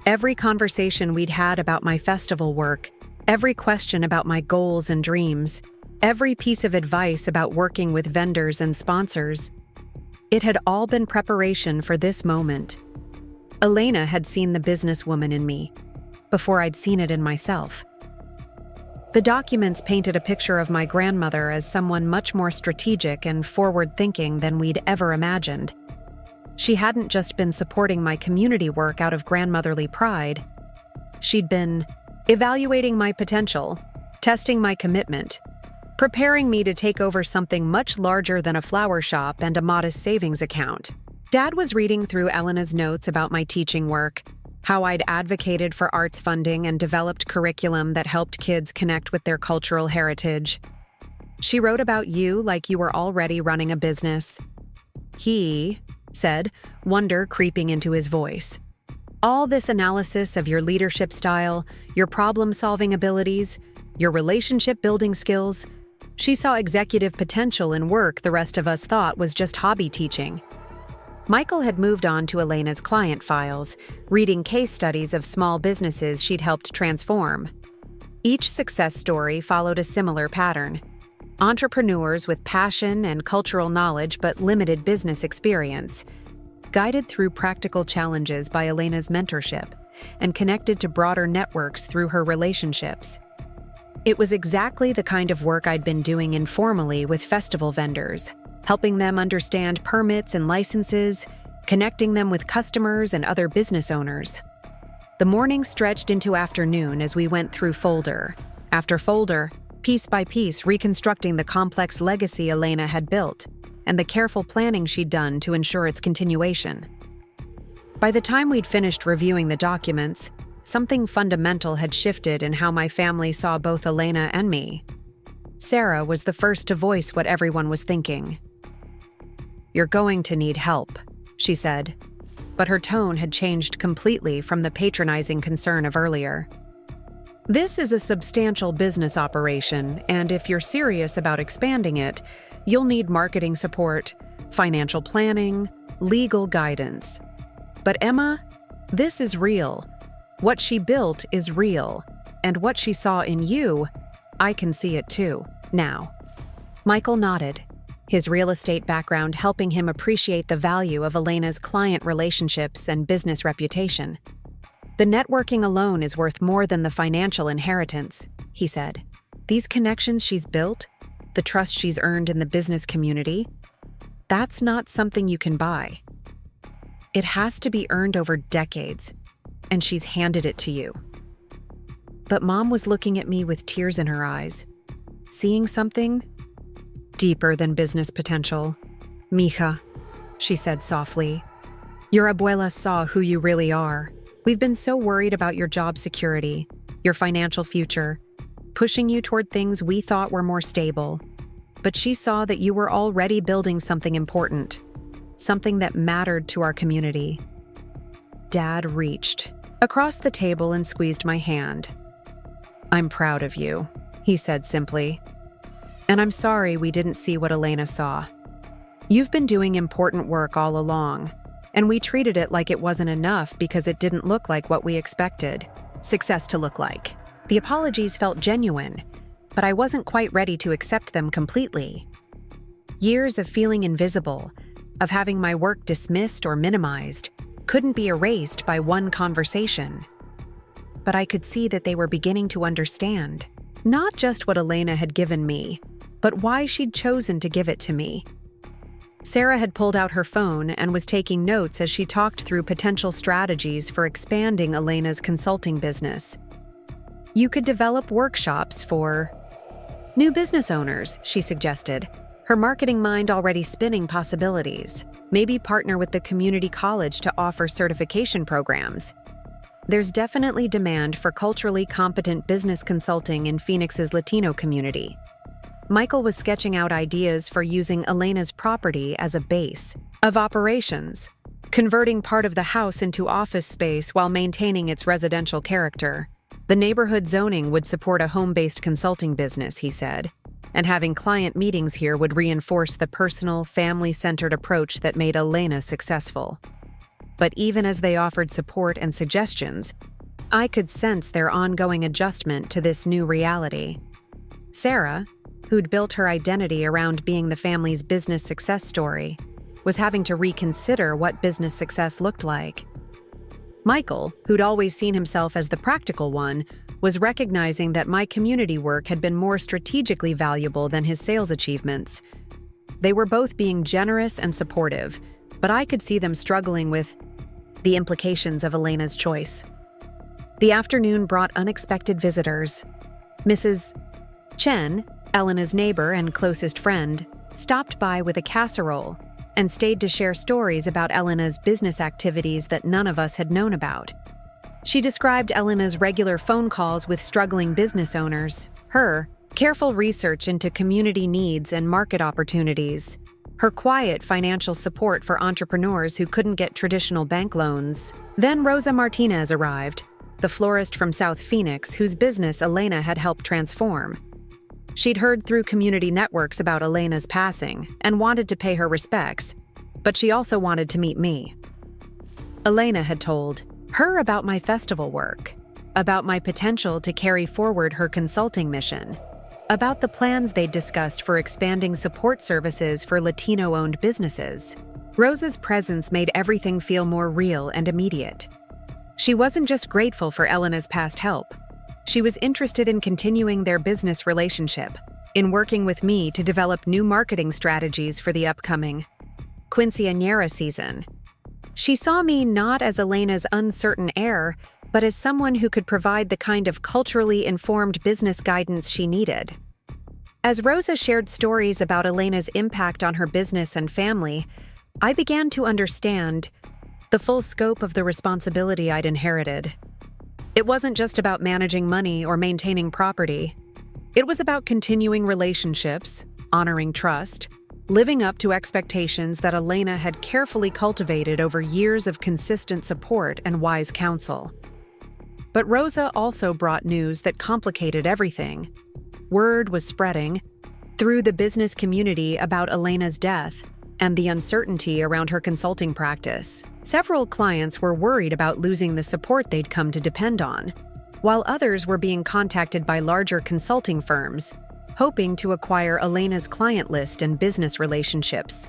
Every conversation we'd had about my festival work, every question about my goals and dreams, every piece of advice about working with vendors and sponsors, it had all been preparation for this moment. Elena had seen the businesswoman in me before I'd seen it in myself. The documents painted a picture of my grandmother as someone much more strategic and forward-thinking than we'd ever imagined. She hadn't just been supporting my community work out of grandmotherly pride. She'd been evaluating my potential, testing my commitment, preparing me to take over something much larger than a flower shop and a modest savings account. Dad was reading through Elena's notes about my teaching work, how I'd advocated for arts funding and developed curriculum that helped kids connect with their cultural heritage. "She wrote about you like you were already running a business," he said, wonder creeping into his voice. "All this analysis of your leadership style, your problem-solving abilities, your relationship-building skills. She saw executive potential in work the rest of us thought was just hobby teaching." Michael had moved on to Elena's client files, reading case studies of small businesses she'd helped transform. Each success story followed a similar pattern: entrepreneurs with passion and cultural knowledge but limited business experience, guided through practical challenges by Elena's mentorship, and connected to broader networks through her relationships. It was exactly the kind of work I'd been doing informally with festival vendors, helping them understand permits and licenses, connecting them with customers and other business owners. The morning stretched into afternoon as we went through folder after folder, piece by piece reconstructing the complex legacy Elena had built and the careful planning she'd done to ensure its continuation. By the time we'd finished reviewing the documents, something fundamental had shifted in how my family saw both Elena and me. Sarah was the first to voice what everyone was thinking. "You're going to need help," she said, but her tone had changed completely from the patronizing concern of earlier. "This is a substantial business operation, and if you're serious about expanding it, you'll need marketing support, financial planning, legal guidance. But Emma, this is real. What she built is real, and what she saw in you, I can see it too, now." Michael nodded, his real estate background helping him appreciate the value of Elena's client relationships and business reputation. "The networking alone is worth more than the financial inheritance," he said. These connections she's built, the trust she's earned in the business community, that's not something you can buy. It has to be earned over decades, and she's handed it to you. But Mom was looking at me with tears in her eyes, seeing something deeper than business potential. "Mija," she said softly, "your Abuela saw who you really are. We've been so worried about your job security, your financial future, pushing you toward things we thought were more stable. But she saw that you were already building something important, something that mattered to our community." Dad reached across the table and squeezed my hand. "I'm proud of you," he said simply. "And I'm sorry we didn't see what Elena saw. You've been doing important work all along, and we treated it like it wasn't enough because it didn't look like what we expected success to look like." The apologies felt genuine, but I wasn't quite ready to accept them completely. Years of feeling invisible, of having my work dismissed or minimized, couldn't be erased by one conversation. But I could see that they were beginning to understand, not just what Elena had given me, but why she'd chosen to give it to me. Sarah had pulled out her phone and was taking notes as she talked through potential strategies for expanding Elena's consulting business. "You could develop workshops for new business owners," she suggested, her marketing mind already spinning possibilities. "Maybe partner with the community college to offer certification programs. There's definitely demand for culturally competent business consulting in Phoenix's Latino community." Michael was sketching out ideas for using Elena's property as a base of operations, converting part of the house into office space while maintaining its residential character. The neighborhood zoning would support a home-based consulting business, he said, and having client meetings here would reinforce the personal, family-centered approach that made Elena successful. But even as they offered support and suggestions, I could sense their ongoing adjustment to this new reality. Sarah, who'd built her identity around being the family's business success story, was having to reconsider what business success looked like. Michael, who'd always seen himself as the practical one, was recognizing that my community work had been more strategically valuable than his sales achievements. They were both being generous and supportive, but I could see them struggling with the implications of Elena's choice. The afternoon brought unexpected visitors. Mrs. Chen, Elena's neighbor and closest friend, stopped by with a casserole and stayed to share stories about Elena's business activities that none of us had known about. She described Elena's regular phone calls with struggling business owners, her careful research into community needs and market opportunities, her quiet financial support for entrepreneurs who couldn't get traditional bank loans. Then Rosa Martinez arrived, the florist from South Phoenix whose business Elena had helped transform. She'd heard through community networks about Elena's passing and wanted to pay her respects, but she also wanted to meet me. Elena had told her about my festival work, about my potential to carry forward her consulting mission, about the plans they'd discussed for expanding support services for Latino-owned businesses. Rosa's presence made everything feel more real and immediate. She wasn't just grateful for Elena's past help. She was interested in continuing their business relationship, in working with me to develop new marketing strategies for the upcoming quinceañera season. She saw me not as Elena's uncertain heir, but as someone who could provide the kind of culturally informed business guidance she needed. As Rosa shared stories about Elena's impact on her business and family, I began to understand the full scope of the responsibility I'd inherited. It wasn't just about managing money or maintaining property. It was about continuing relationships, honoring trust, living up to expectations that Elena had carefully cultivated over years of consistent support and wise counsel. But Rosa also brought news that complicated everything. Word was spreading through the business community about Elena's death and the uncertainty around her consulting practice. Several clients were worried about losing the support they'd come to depend on, while others were being contacted by larger consulting firms, hoping to acquire Elena's client list and business relationships.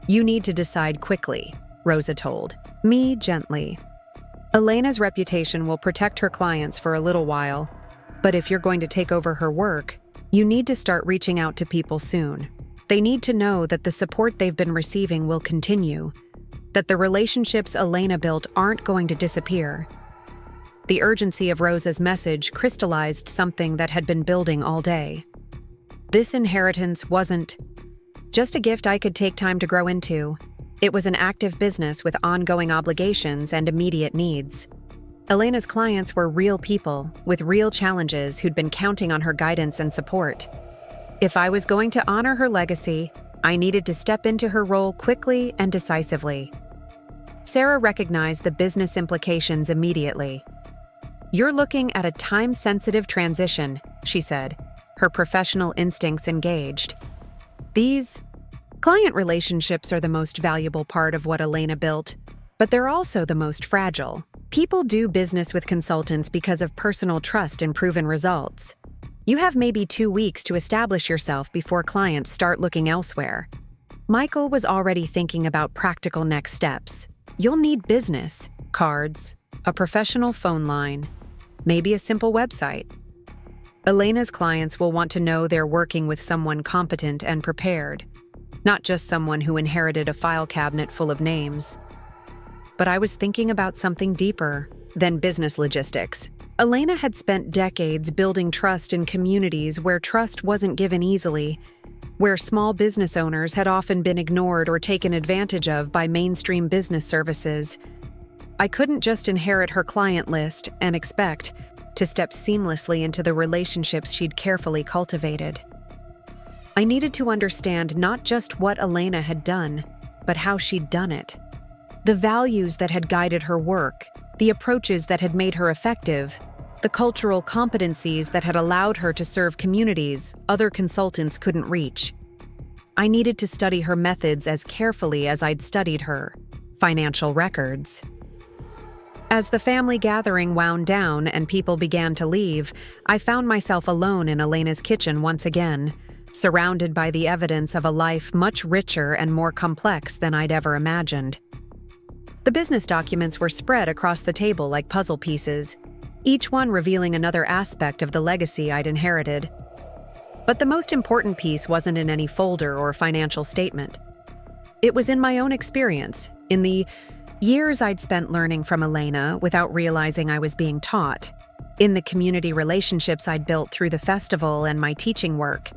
"You need to decide quickly," Rosa told me gently. "Elena's reputation will protect her clients for a little while, but if you're going to take over her work, You need to start reaching out to people soon. They need to know that the support they've been receiving will continue, that the relationships Elena built aren't going to disappear. The urgency of Rosa's message crystallized something that had been building all day. This inheritance wasn't just a gift I could take time to grow into. It was an active business with ongoing obligations and immediate needs. Elena's clients were real people with real challenges who'd been counting on her guidance and support. If I was going to honor her legacy, I needed to step into her role quickly and decisively. Sarah recognized the business implications immediately. "You're looking at a time-sensitive transition," she said, her professional instincts engaged. These client relationships are the most valuable part of what Elena built, but they're also the most fragile. People do business with consultants because of personal trust and proven results. You have maybe 2 weeks to establish yourself before clients start looking elsewhere. Michael was already thinking about practical next steps. You'll need business, cards, a professional phone line, maybe a simple website. Elena's clients will want to know they're working with someone competent and prepared, not just someone who inherited a file cabinet full of names. But I was thinking about something deeper than business logistics. Elena had spent decades building trust in communities where trust wasn't given easily, where small business owners had often been ignored or taken advantage of by mainstream business services. I couldn't just inherit her client list and expect to step seamlessly into the relationships she'd carefully cultivated. I needed to understand not just what Elena had done, but how she'd done it. The values that had guided her work, the approaches that had made her effective, the cultural competencies that had allowed her to serve communities other consultants couldn't reach. I needed to study her methods as carefully as I'd studied her financial records. As the family gathering wound down and people began to leave, I found myself alone in Elena's kitchen once again, surrounded by the evidence of a life much richer and more complex than I'd ever imagined. The business documents were spread across the table like puzzle pieces, each one revealing another aspect of the legacy I'd inherited. But the most important piece wasn't in any folder or financial statement. It was in my own experience, in the years I'd spent learning from Elena without realizing I was being taught, in the community relationships I'd built through the festival and my teaching work,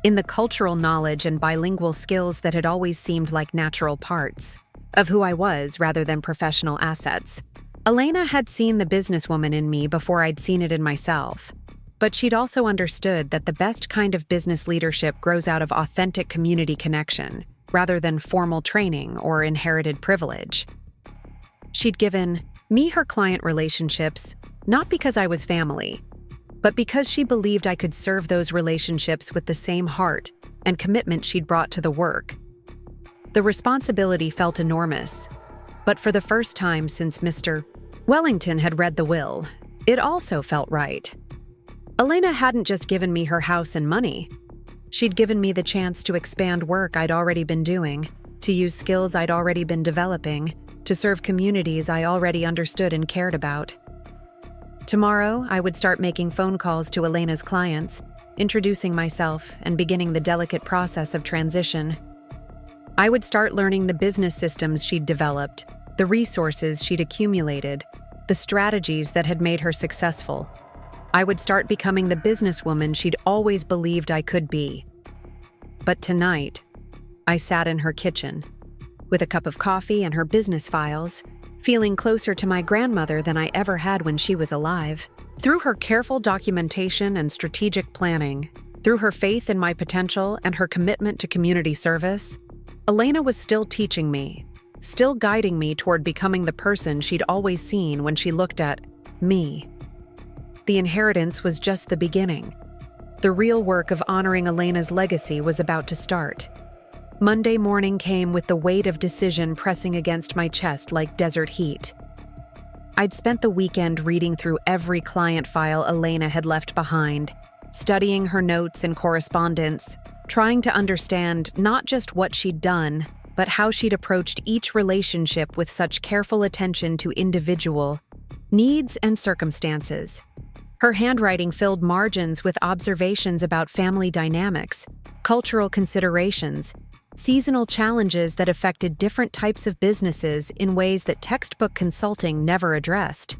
in the cultural knowledge and bilingual skills that had always seemed like natural parts of who I was rather than professional assets. Elena had seen the businesswoman in me before I'd seen it in myself, but she'd also understood that the best kind of business leadership grows out of authentic community connection, rather than formal training or inherited privilege. She'd given me her client relationships, not because I was family, but because she believed I could serve those relationships with the same heart and commitment she'd brought to the work. The responsibility felt enormous, but for the first time since Mr. Wellington had read the will, it also felt right. Elena hadn't just given me her house and money. She'd given me the chance to expand work I'd already been doing, to use skills I'd already been developing, to serve communities I already understood and cared about. Tomorrow, I would start making phone calls to Elena's clients, introducing myself and beginning the delicate process of transition. I would start learning the business systems she'd developed, the resources she'd accumulated, the strategies that had made her successful. I would start becoming the businesswoman she'd always believed I could be. But tonight, I sat in her kitchen, with a cup of coffee and her business files, feeling closer to my grandmother than I ever had when she was alive. Through her careful documentation and strategic planning, through her faith in my potential and her commitment to community service, Elena was still teaching me, still guiding me toward becoming the person she'd always seen when she looked at me. The inheritance was just the beginning. The real work of honoring Elena's legacy was about to start. Monday morning came with the weight of decision pressing against my chest like desert heat. I'd spent the weekend reading through every client file Elena had left behind, studying her notes and correspondence, trying to understand not just what she'd done, but how she'd approached each relationship with such careful attention to individual needs and circumstances. Her handwriting filled margins with observations about family dynamics, cultural considerations, seasonal challenges that affected different types of businesses in ways that textbook consulting never addressed.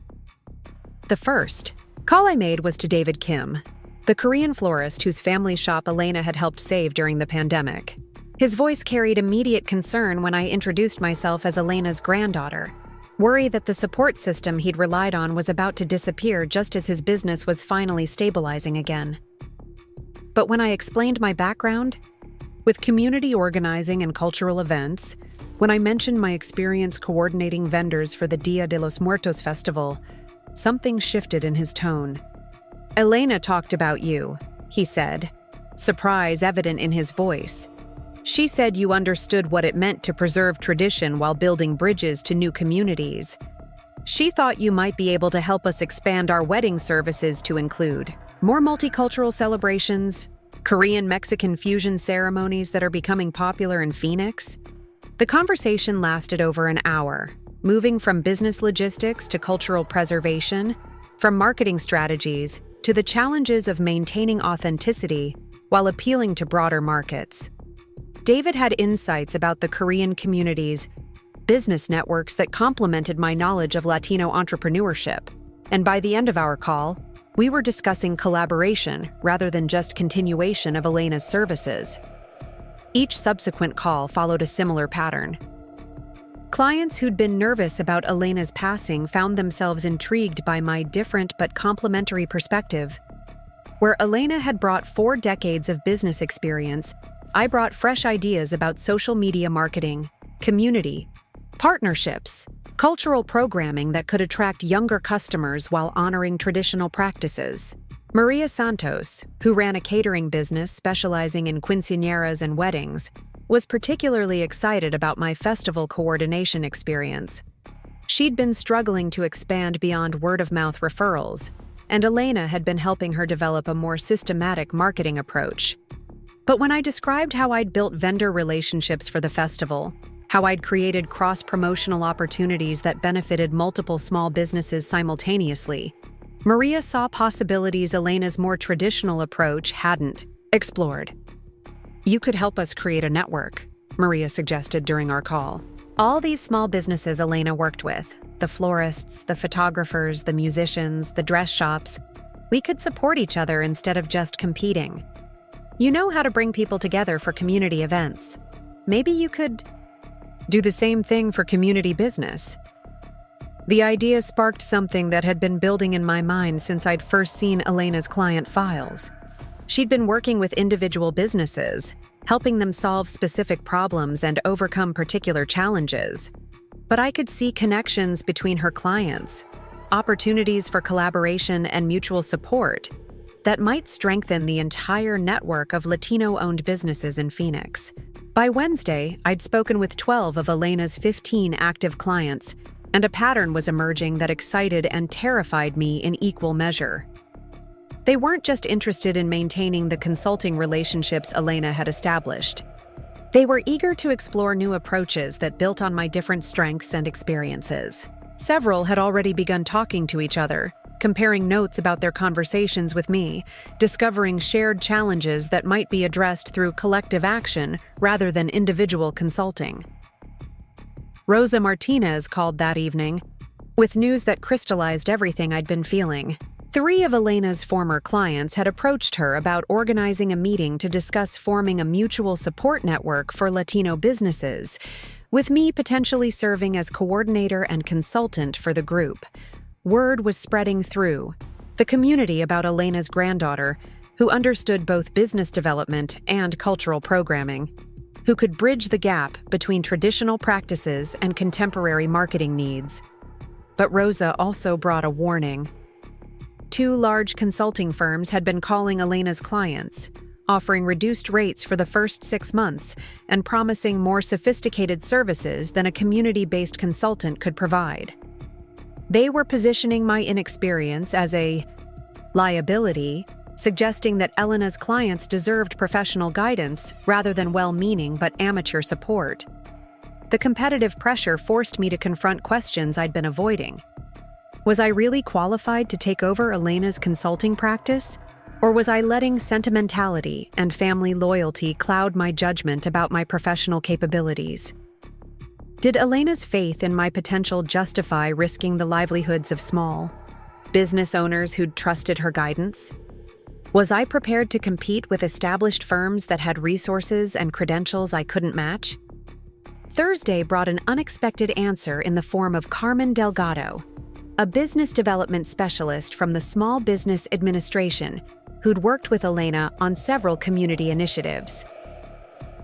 The first call I made was to David Kim, the Korean florist whose family shop Elena had helped save during the pandemic. His voice carried immediate concern when I introduced myself as Elena's granddaughter, worry that the support system he'd relied on was about to disappear just as his business was finally stabilizing again. But when I explained my background, with community organizing and cultural events, when I mentioned my experience coordinating vendors for the Dia de los Muertos festival, something shifted in his tone. "Elena talked about you," he said, surprise evident in his voice. "She said you understood what it meant to preserve tradition while building bridges to new communities. She thought you might be able to help us expand our wedding services to include more multicultural celebrations, Korean-Mexican fusion ceremonies that are becoming popular in Phoenix." The conversation lasted over an hour, moving from business logistics to cultural preservation, from marketing strategies to the challenges of maintaining authenticity while appealing to broader markets. David had insights about the Korean community's business networks that complemented my knowledge of Latino entrepreneurship, and by the end of our call, we were discussing collaboration rather than just continuation of Elena's services. Each subsequent call followed a similar pattern. Clients who'd been nervous about Elena's passing found themselves intrigued by my different but complementary perspective. Where Elena had brought 4 decades of business experience, I brought fresh ideas about social media marketing, community, partnerships, cultural programming that could attract younger customers while honoring traditional practices. Maria Santos, who ran a catering business specializing in quinceañeras and weddings, was particularly excited about my festival coordination experience. She'd been struggling to expand beyond word-of-mouth referrals, and Elena had been helping her develop a more systematic marketing approach. But when I described how I'd built vendor relationships for the festival, how I'd created cross-promotional opportunities that benefited multiple small businesses simultaneously, Maria saw possibilities Elena's more traditional approach hadn't explored. "You could help us create a network," Maria suggested during our call. All these small businesses Elena worked with, the florists, the photographers, the musicians, the dress shops, we could support each other instead of just competing. "You know how to bring people together for community events. Maybe you could do the same thing for community business." The idea sparked something that had been building in my mind since I'd first seen Elena's client files. She'd been working with individual businesses, helping them solve specific problems and overcome particular challenges. But I could see connections between her clients, opportunities for collaboration and mutual support that might strengthen the entire network of Latino-owned businesses in Phoenix. By Wednesday, I'd spoken with 12 of Elena's 15 active clients, and a pattern was emerging that excited and terrified me in equal measure. They weren't just interested in maintaining the consulting relationships Elena had established. They were eager to explore new approaches that built on my different strengths and experiences. Several had already begun talking to each other, comparing notes about their conversations with me, discovering shared challenges that might be addressed through collective action rather than individual consulting. Rosa Martinez called that evening, with news that crystallized everything I'd been feeling. 3 of Elena's former clients had approached her about organizing a meeting to discuss forming a mutual support network for Latino businesses, with me potentially serving as coordinator and consultant for the group. Word was spreading through the community about Elena's granddaughter, who understood both business development and cultural programming, who could bridge the gap between traditional practices and contemporary marketing needs. But Rosa also brought a warning. 2 large consulting firms had been calling Elena's clients, offering reduced rates for the first 6 months and promising more sophisticated services than a community-based consultant could provide. They were positioning my inexperience as a liability, suggesting that Elena's clients deserved professional guidance rather than well-meaning but amateur support. The competitive pressure forced me to confront questions I'd been avoiding. Was I really qualified to take over Elena's consulting practice? Or was I letting sentimentality and family loyalty cloud my judgment about my professional capabilities? Did Elena's faith in my potential justify risking the livelihoods of small business owners who'd trusted her guidance? Was I prepared to compete with established firms that had resources and credentials I couldn't match? Thursday brought an unexpected answer in the form of Carmen Delgado, a business development specialist from the Small Business Administration who'd worked with Elena on several community initiatives.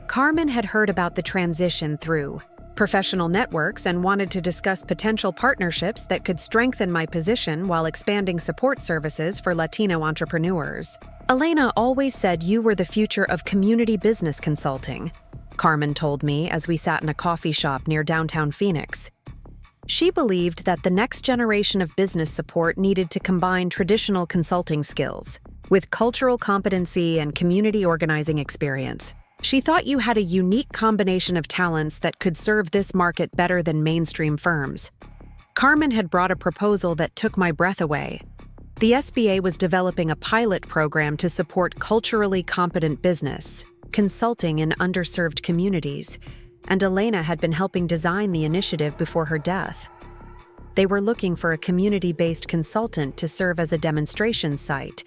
Carmen had heard about the transition through professional networks and wanted to discuss potential partnerships that could strengthen my position while expanding support services for Latino entrepreneurs. Elena always said you were the future of community business consulting, Carmen told me as we sat in a coffee shop near downtown Phoenix. She believed that the next generation of business support needed to combine traditional consulting skills with cultural competency and community organizing experience. She thought you had a unique combination of talents that could serve this market better than mainstream firms. Carmen had brought a proposal that took my breath away. The SBA was developing a pilot program to support culturally competent business, consulting in underserved communities, and Elena had been helping design the initiative before her death. They were looking for a community-based consultant to serve as a demonstration site,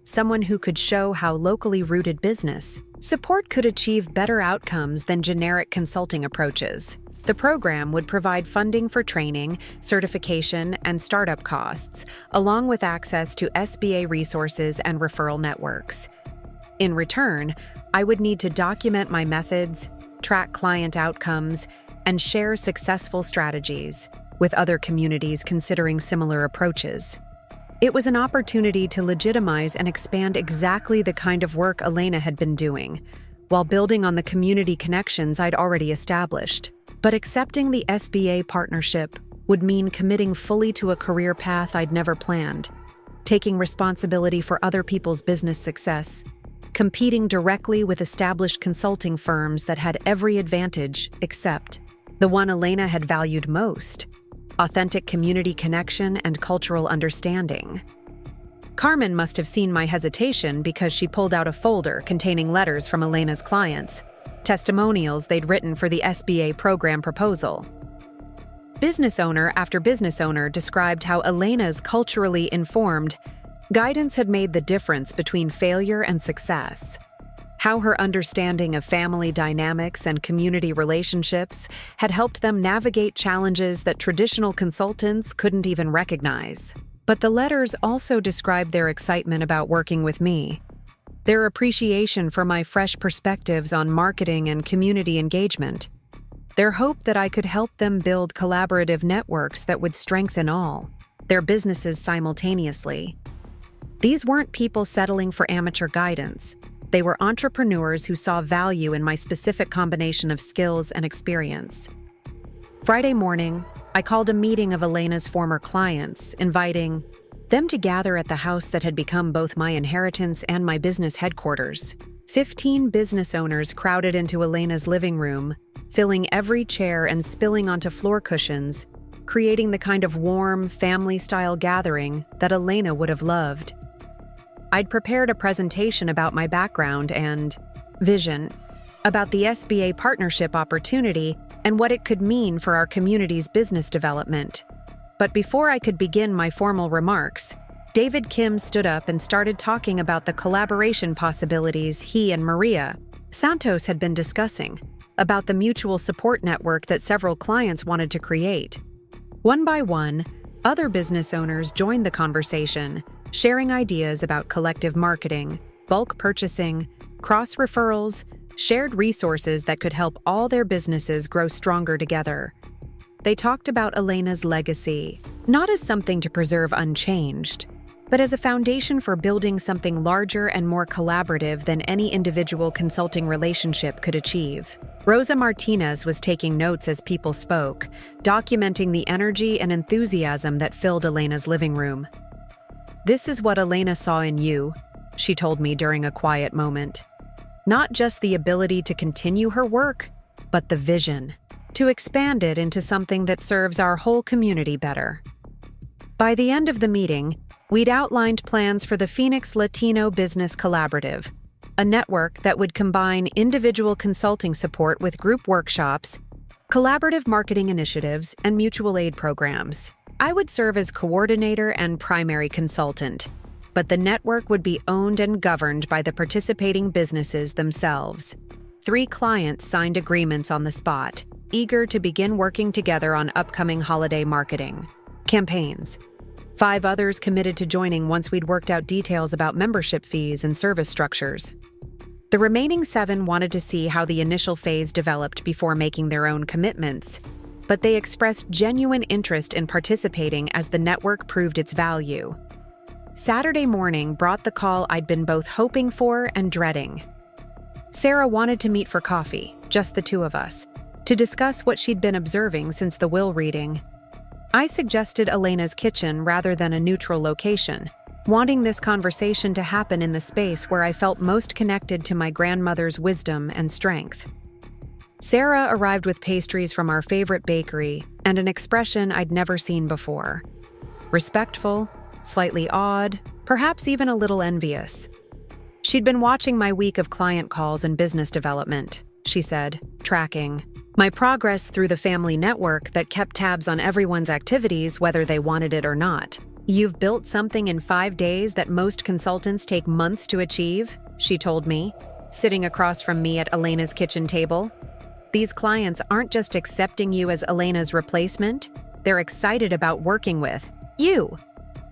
someone who could show how locally rooted business support could achieve better outcomes than generic consulting approaches. The program would provide funding for training, certification, and startup costs, along with access to SBA resources and referral networks. In return, I would need to document my methods, track client outcomes, and share successful strategies with other communities considering similar approaches. It was an opportunity to legitimize and expand exactly the kind of work Elena had been doing, while building on the community connections I'd already established. But accepting the SBA partnership would mean committing fully to a career path I'd never planned, taking responsibility for other people's business success, competing directly with established consulting firms that had every advantage except the one Elena had valued most: authentic community connection and cultural understanding. Carmen must have seen my hesitation because she pulled out a folder containing letters from Elena's clients, testimonials they'd written for the SBA program proposal. Business owner after business owner described how Elena's culturally informed guidance had made the difference between failure and success, how her understanding of family dynamics and community relationships had helped them navigate challenges that traditional consultants couldn't even recognize. But the letters also described their excitement about working with me, their appreciation for my fresh perspectives on marketing and community engagement, their hope that I could help them build collaborative networks that would strengthen all their businesses simultaneously. These weren't people settling for amateur guidance. They were entrepreneurs who saw value in my specific combination of skills and experience. Friday morning, I called a meeting of Elena's former clients, inviting them to gather at the house that had become both my inheritance and my business headquarters. 15 business owners crowded into Elena's living room, filling every chair and spilling onto floor cushions, creating the kind of warm, family-style gathering that Elena would have loved. I'd prepared a presentation about my background and vision, about the SBA partnership opportunity and what it could mean for our community's business development. But before I could begin my formal remarks, David Kim stood up and started talking about the collaboration possibilities he and Maria Santos had been discussing, about the mutual support network that several clients wanted to create. One by one, other business owners joined the conversation, sharing ideas about collective marketing, bulk purchasing, cross-referrals, shared resources that could help all their businesses grow stronger together. They talked about Elena's legacy, not as something to preserve unchanged, but as a foundation for building something larger and more collaborative than any individual consulting relationship could achieve. Rosa Martinez was taking notes as people spoke, documenting the energy and enthusiasm that filled Elena's living room. "This is what Elena saw in you," she told me during a quiet moment. "Not just the ability to continue her work, but the vision, to expand it into something that serves our whole community better." By the end of the meeting, we'd outlined plans for the Phoenix Latino Business Collaborative, a network that would combine individual consulting support with group workshops, collaborative marketing initiatives, and mutual aid programs. I would serve as coordinator and primary consultant, but the network would be owned and governed by the participating businesses themselves. 3 clients signed agreements on the spot, eager to begin working together on upcoming holiday marketing campaigns. 5 others committed to joining once we'd worked out details about membership fees and service structures. The remaining 7 wanted to see how the initial phase developed before making their own commitments, but they expressed genuine interest in participating as the network proved its value. Saturday morning brought the call I'd been both hoping for and dreading. Sarah wanted to meet for coffee, just the 2 of us, to discuss what she'd been observing since the will reading. I suggested Elena's kitchen rather than a neutral location, wanting this conversation to happen in the space where I felt most connected to my grandmother's wisdom and strength. Sarah arrived with pastries from our favorite bakery and an expression I'd never seen before. Respectful, slightly awed, perhaps even a little envious. She'd been watching my week of client calls and business development, she said, tracking my progress through the family network that kept tabs on everyone's activities whether they wanted it or not. "You've built something in 5 days that most consultants take months to achieve," she told me, sitting across from me at Elena's kitchen table. "These clients aren't just accepting you as Elena's replacement, they're excited about working with you.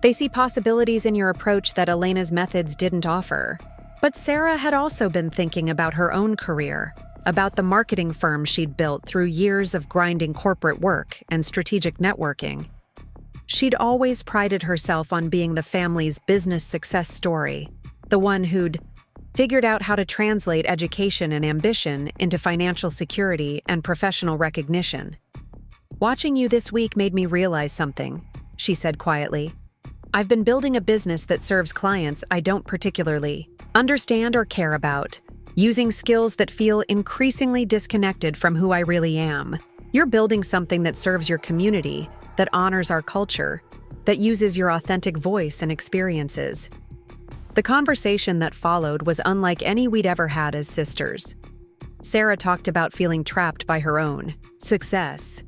They see possibilities in your approach that Elena's methods didn't offer." But Sarah had also been thinking about her own career, about the marketing firm she'd built through years of grinding corporate work and strategic networking. She'd always prided herself on being the family's business success story, the one who'd figured out how to translate education and ambition into financial security and professional recognition. "Watching you this week made me realize something," she said quietly. "I've been building a business that serves clients I don't particularly understand or care about, using skills that feel increasingly disconnected from who I really am. You're building something that serves your community, that honors our culture, that uses your authentic voice and experiences." The conversation that followed was unlike any we'd ever had as sisters. Sarah talked about feeling trapped by her own success,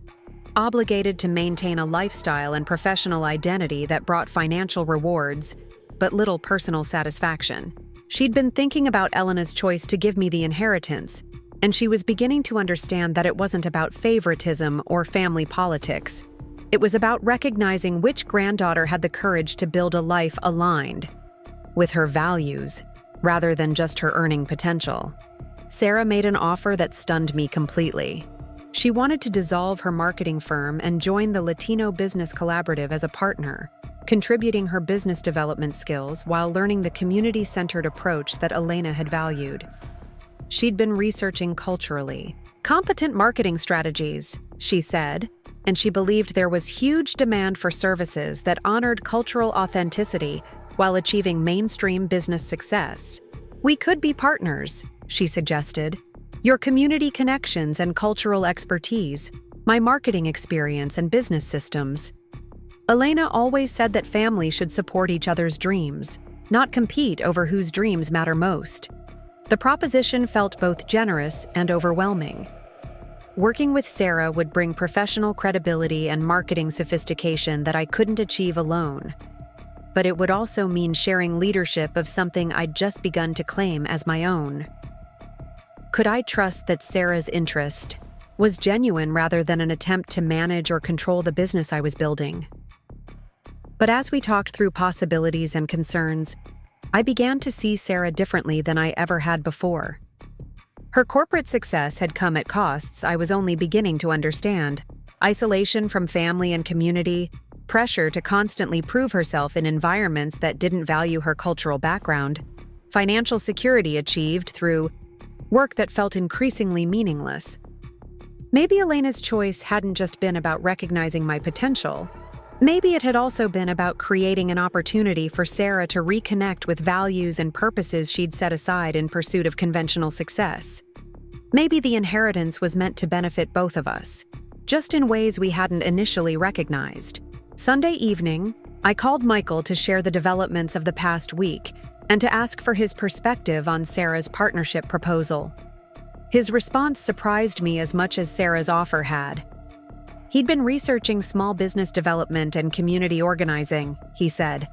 obligated to maintain a lifestyle and professional identity that brought financial rewards, but little personal satisfaction. She'd been thinking about Elena's choice to give me the inheritance, and she was beginning to understand that it wasn't about favoritism or family politics. It was about recognizing which granddaughter had the courage to build a life aligned with her values, rather than just her earning potential. Sarah made an offer that stunned me completely. She wanted to dissolve her marketing firm and join the Latino Business Collaborative as a partner, contributing her business development skills while learning the community-centered approach that Elena had valued. She'd been researching culturally competent marketing strategies, she said, and she believed there was huge demand for services that honored cultural authenticity while achieving mainstream business success. "We could be partners," she suggested. "Your community connections and cultural expertise, my marketing experience and business systems." Elena always said that families should support each other's dreams, not compete over whose dreams matter most. The proposition felt both generous and overwhelming. Working with Sarah would bring professional credibility and marketing sophistication that I couldn't achieve alone. But it would also mean sharing leadership of something I'd just begun to claim as my own. Could I trust that Sarah's interest was genuine rather than an attempt to manage or control the business I was building? But as we talked through possibilities and concerns, I began to see Sarah differently than I ever had before. Her corporate success had come at costs I was only beginning to understand: isolation from family and community, pressure to constantly prove herself in environments that didn't value her cultural background, financial security achieved through work that felt increasingly meaningless. Maybe Elena's choice hadn't just been about recognizing my potential. Maybe it had also been about creating an opportunity for Sarah to reconnect with values and purposes she'd set aside in pursuit of conventional success. Maybe the inheritance was meant to benefit both of us, just in ways we hadn't initially recognized. Sunday evening, I called Michael to share the developments of the past week and to ask for his perspective on Sarah's partnership proposal. His response surprised me as much as Sarah's offer had. He'd been researching small business development and community organizing, he said,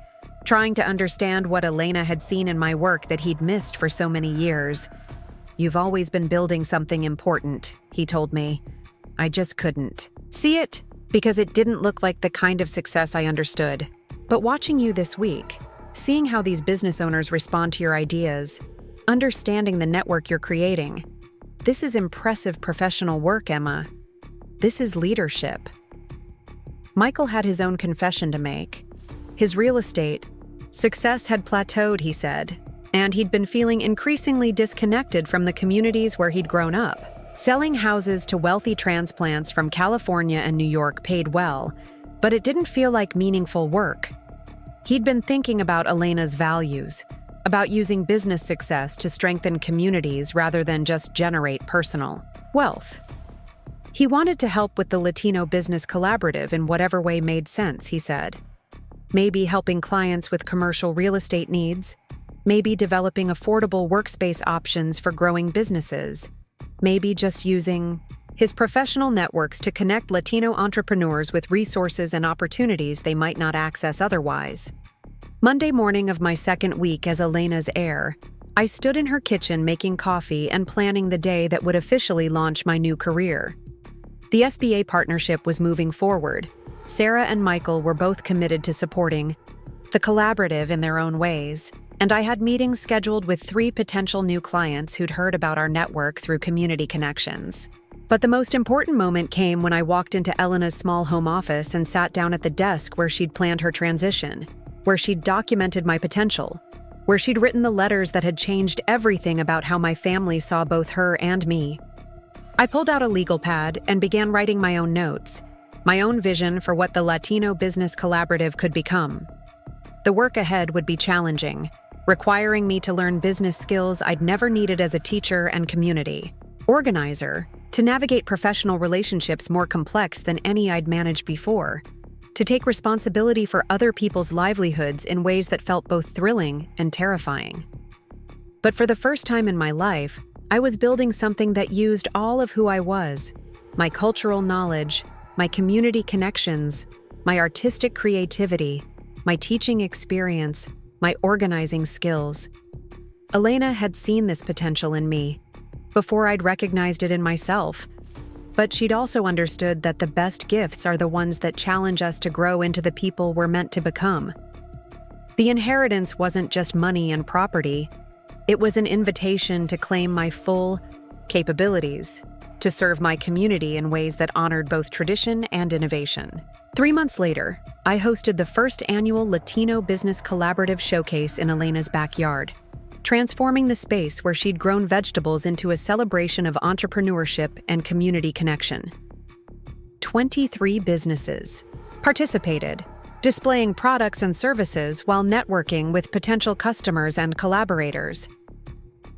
trying to understand what Elena had seen in my work that he'd missed for so many years. "You've always been building something important," he told me. "I just couldn't see it because it didn't look like the kind of success I understood. But watching you this week, seeing how these business owners respond to your ideas, understanding the network you're creating, this is impressive professional work, Emma. This is leadership." Michael had his own confession to make. His real estate success had plateaued, he said, and he'd been feeling increasingly disconnected from the communities where he'd grown up. Selling houses to wealthy transplants from California and New York paid well, but it didn't feel like meaningful work. He'd been thinking about Elena's values, about using business success to strengthen communities rather than just generate personal wealth. He wanted to help with the Latino Business Collaborative in whatever way made sense, he said. Maybe helping clients with commercial real estate needs, maybe developing affordable workspace options for growing businesses, maybe just using his professional networks to connect Latino entrepreneurs with resources and opportunities they might not access otherwise. Monday morning of my second week as Elena's heir, I stood in her kitchen making coffee and planning the day that would officially launch my new career. The SBA partnership was moving forward. Sarah and Michael were both committed to supporting the collaborative in their own ways, and I had meetings scheduled with 3 potential new clients who'd heard about our network through community connections. But the most important moment came when I walked into Elena's small home office and sat down at the desk where she'd planned her transition, where she'd documented my potential, where she'd written the letters that had changed everything about how my family saw both her and me. I pulled out a legal pad and began writing my own notes, my own vision for what the Latino Business Collaborative could become. The work ahead would be challenging, requiring me to learn business skills I'd never needed as a teacher and community organizer, to navigate professional relationships more complex than any I'd managed before, to take responsibility for other people's livelihoods in ways that felt both thrilling and terrifying. But for the first time in my life, I was building something that used all of who I was, my cultural knowledge, my community connections, my artistic creativity, my teaching experience, my organizing skills. Elena had seen this potential in me before I'd recognized it in myself, but she'd also understood that the best gifts are the ones that challenge us to grow into the people we're meant to become. The inheritance wasn't just money and property. It was an invitation to claim my full capabilities, to serve my community in ways that honored both tradition and innovation. 3 months later, I hosted the first annual Latino Business Collaborative Showcase in Elena's backyard, transforming the space where she'd grown vegetables into a celebration of entrepreneurship and community connection. 23 businesses participated, displaying products and services while networking with potential customers and collaborators.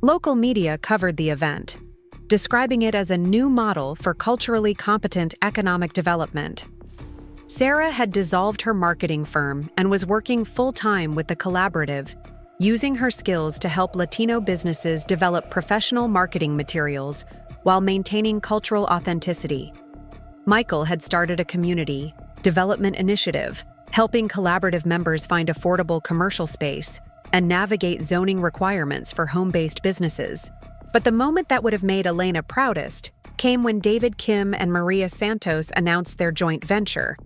Local media covered the event, describing it as a new model for culturally competent economic development. Sarah had dissolved her marketing firm and was working full-time with the collaborative, using her skills to help Latino businesses develop professional marketing materials while maintaining cultural authenticity. Michael had started a community development initiative, helping collaborative members find affordable commercial space and navigate zoning requirements for home-based businesses. But the moment that would have made Elena proudest came when David Kim and Maria Santos announced their joint venture,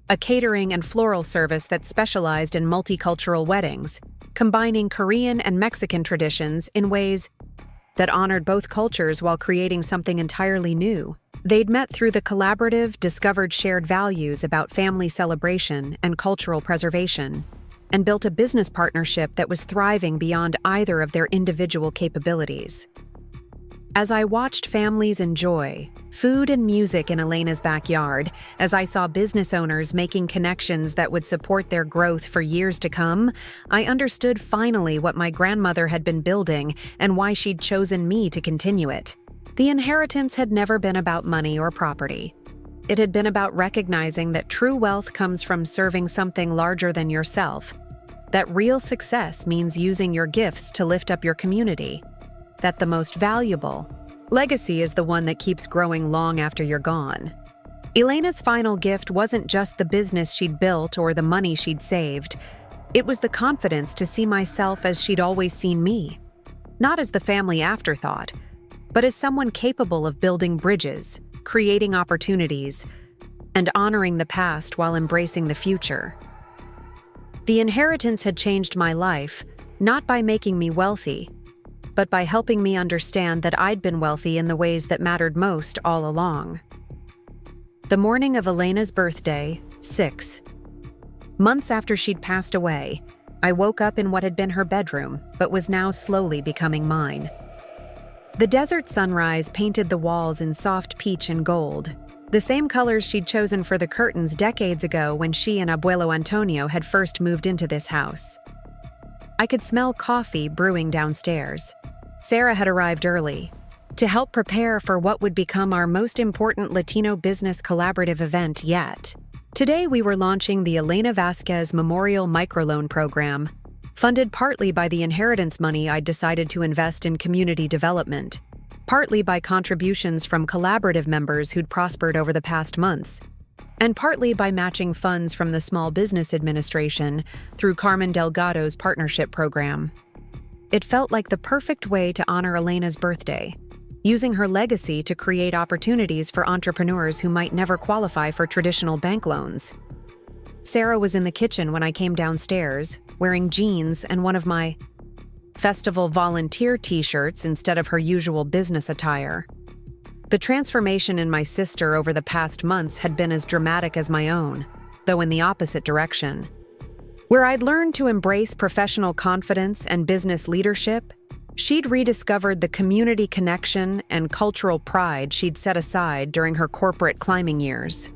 a catering and floral service that specialized in multicultural weddings, combining Korean and Mexican traditions in ways that honored both cultures while creating something entirely new. They'd met through the collaborative, discovered shared values about family celebration and cultural preservation, and built a business partnership that was thriving beyond either of their individual capabilities. As I watched families enjoy food and music in Elena's backyard, as I saw business owners making connections that would support their growth for years to come, I understood finally what my grandmother had been building and why she'd chosen me to continue it. The inheritance had never been about money or property. it had been about recognizing that true wealth comes from serving something larger than yourself, that real success means using your gifts to lift up your community, that the most valuable legacy is the one that keeps growing long after you're gone. Elena's final gift wasn't just the business she'd built or the money she'd saved. It was the confidence to see myself as she'd always seen me, not as the family afterthought, but as someone capable of building bridges, creating opportunities, and honoring the past while embracing the future. The inheritance had changed my life, not by making me wealthy, but by helping me understand that I'd been wealthy in the ways that mattered most all along. The morning of Elena's birthday, 6 months after she'd passed away, I woke up in what had been her bedroom, but was now slowly becoming mine. The desert sunrise painted the walls in soft peach and gold, the same colors she'd chosen for the curtains decades ago when she and Abuelo Antonio had first moved into this house. I could smell coffee brewing downstairs. Sarah had arrived early to help prepare for what would become our most important Latino business collaborative event yet. Today we were launching the Elena Vasquez Memorial Microloan Program, funded partly by the inheritance money I'd decided to invest in community development, partly by contributions from collaborative members who'd prospered over the past months, and partly by matching funds from the Small Business Administration through Carmen Delgado's partnership program. It felt like the perfect way to honor Elena's birthday, using her legacy to create opportunities for entrepreneurs who might never qualify for traditional bank loans. Sarah was in the kitchen when I came downstairs, wearing jeans and one of my festival volunteer t-shirts instead of her usual business attire. The transformation in my sister over the past months had been as dramatic as my own, though in the opposite direction. Where I'd learned to embrace professional confidence and business leadership, she'd rediscovered the community connection and cultural pride she'd set aside during her corporate climbing years.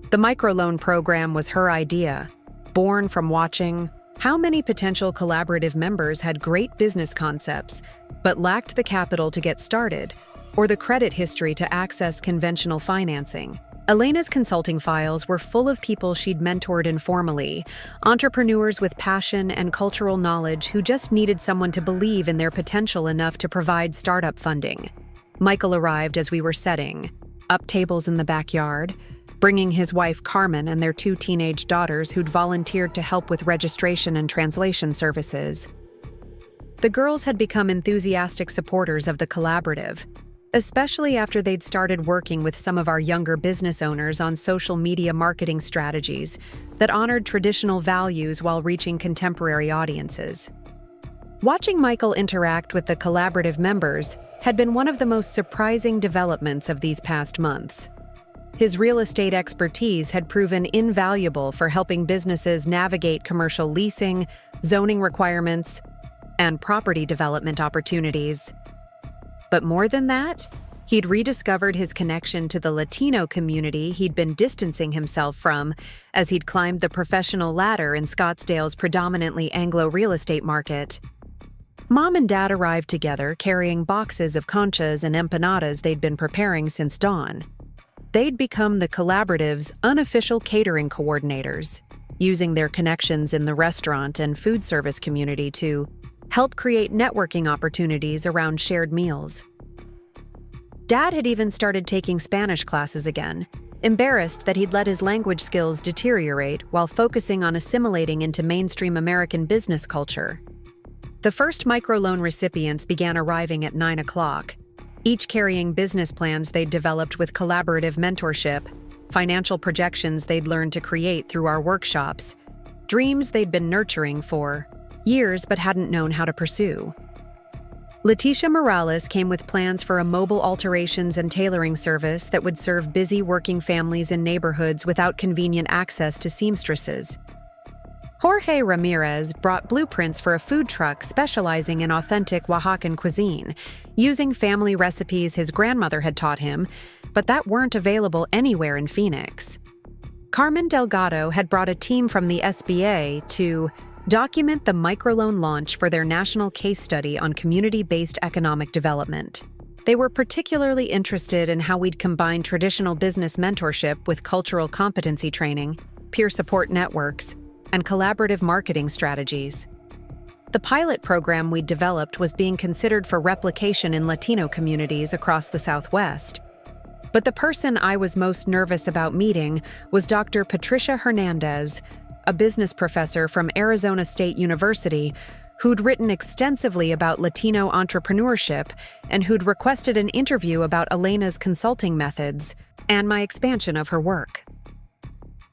The microloan program was her idea, born from watching how many potential collaborative members had great business concepts but lacked the capital to get started or the credit history to access conventional financing. Elena's consulting files were full of people she'd mentored informally, entrepreneurs with passion and cultural knowledge who just needed someone to believe in their potential enough to provide startup funding. Michael arrived as we were setting up tables in the backyard, bringing his wife Carmen and their 2 teenage daughters who'd volunteered to help with registration and translation services. The girls had become enthusiastic supporters of the collaborative, especially after they'd started working with some of our younger business owners on social media marketing strategies that honored traditional values while reaching contemporary audiences. Watching Michael interact with the collaborative members had been one of the most surprising developments of these past months. His real estate expertise had proven invaluable for helping businesses navigate commercial leasing, zoning requirements, and property development opportunities. But more than that, he'd rediscovered his connection to the Latino community he'd been distancing himself from as he'd climbed the professional ladder in Scottsdale's predominantly Anglo real estate market. Mom and Dad arrived together carrying boxes of conchas and empanadas they'd been preparing since dawn. They'd become the collaborative's unofficial catering coordinators, using their connections in the restaurant and food service community to help create networking opportunities around shared meals. Dad had even started taking Spanish classes again, embarrassed that he'd let his language skills deteriorate while focusing on assimilating into mainstream American business culture. The first microloan recipients began arriving at 9 o'clock, each carrying business plans they'd developed with collaborative mentorship, financial projections they'd learned to create through our workshops, dreams they'd been nurturing for years but hadn't known how to pursue. Leticia Morales came with plans for a mobile alterations and tailoring service that would serve busy working families in neighborhoods without convenient access to seamstresses. Jorge Ramirez brought blueprints for a food truck specializing in authentic Oaxacan cuisine, using family recipes his grandmother had taught him, but that weren't available anywhere in Phoenix. Carmen Delgado had brought a team from the SBA to document the microloan launch for their national case study on community-based economic development. They were particularly interested in how we'd combine traditional business mentorship with cultural competency training, peer support networks, and collaborative marketing strategies. The pilot program we'd developed was being considered for replication in Latino communities across the Southwest. But the person I was most nervous about meeting was Dr. Patricia Hernandez, a business professor from Arizona State University who'd written extensively about Latino entrepreneurship and who'd requested an interview about Elena's consulting methods and my expansion of her work.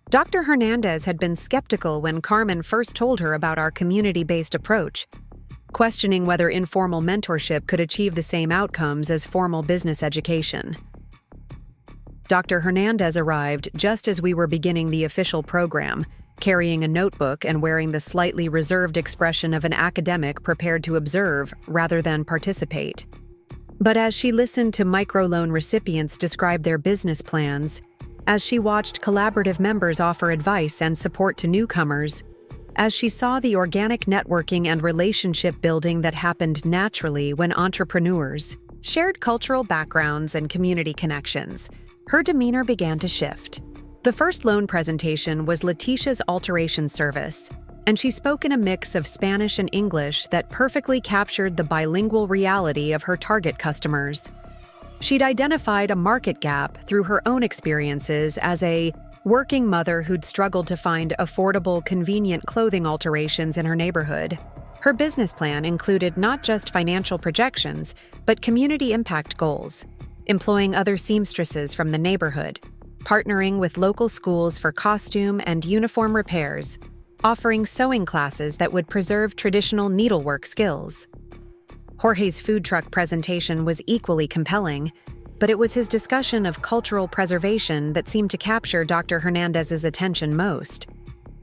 Dr. Hernandez had been skeptical when Carmen first told her about our community-based approach, questioning whether informal mentorship could achieve the same outcomes as formal business education. Dr. Hernandez arrived just as we were beginning the official program, carrying a notebook and wearing the slightly reserved expression of an academic prepared to observe rather than participate. But as she listened to microloan recipients describe their business plans, as she watched collaborative members offer advice and support to newcomers, as she saw the organic networking and relationship building that happened naturally when entrepreneurs shared cultural backgrounds and community connections, her demeanor began to shift. The first loan presentation was Letitia's alteration service, and she spoke in a mix of Spanish and English that perfectly captured the bilingual reality of her target customers. She'd identified a market gap through her own experiences as a working mother who'd struggled to find affordable, convenient clothing alterations in her neighborhood. Her business plan included not just financial projections, but community impact goals, employing other seamstresses from the neighborhood, partnering with local schools for costume and uniform repairs, offering sewing classes that would preserve traditional needlework skills. Jorge's food truck presentation was equally compelling, but it was his discussion of cultural preservation that seemed to capture Dr. Hernandez's attention most.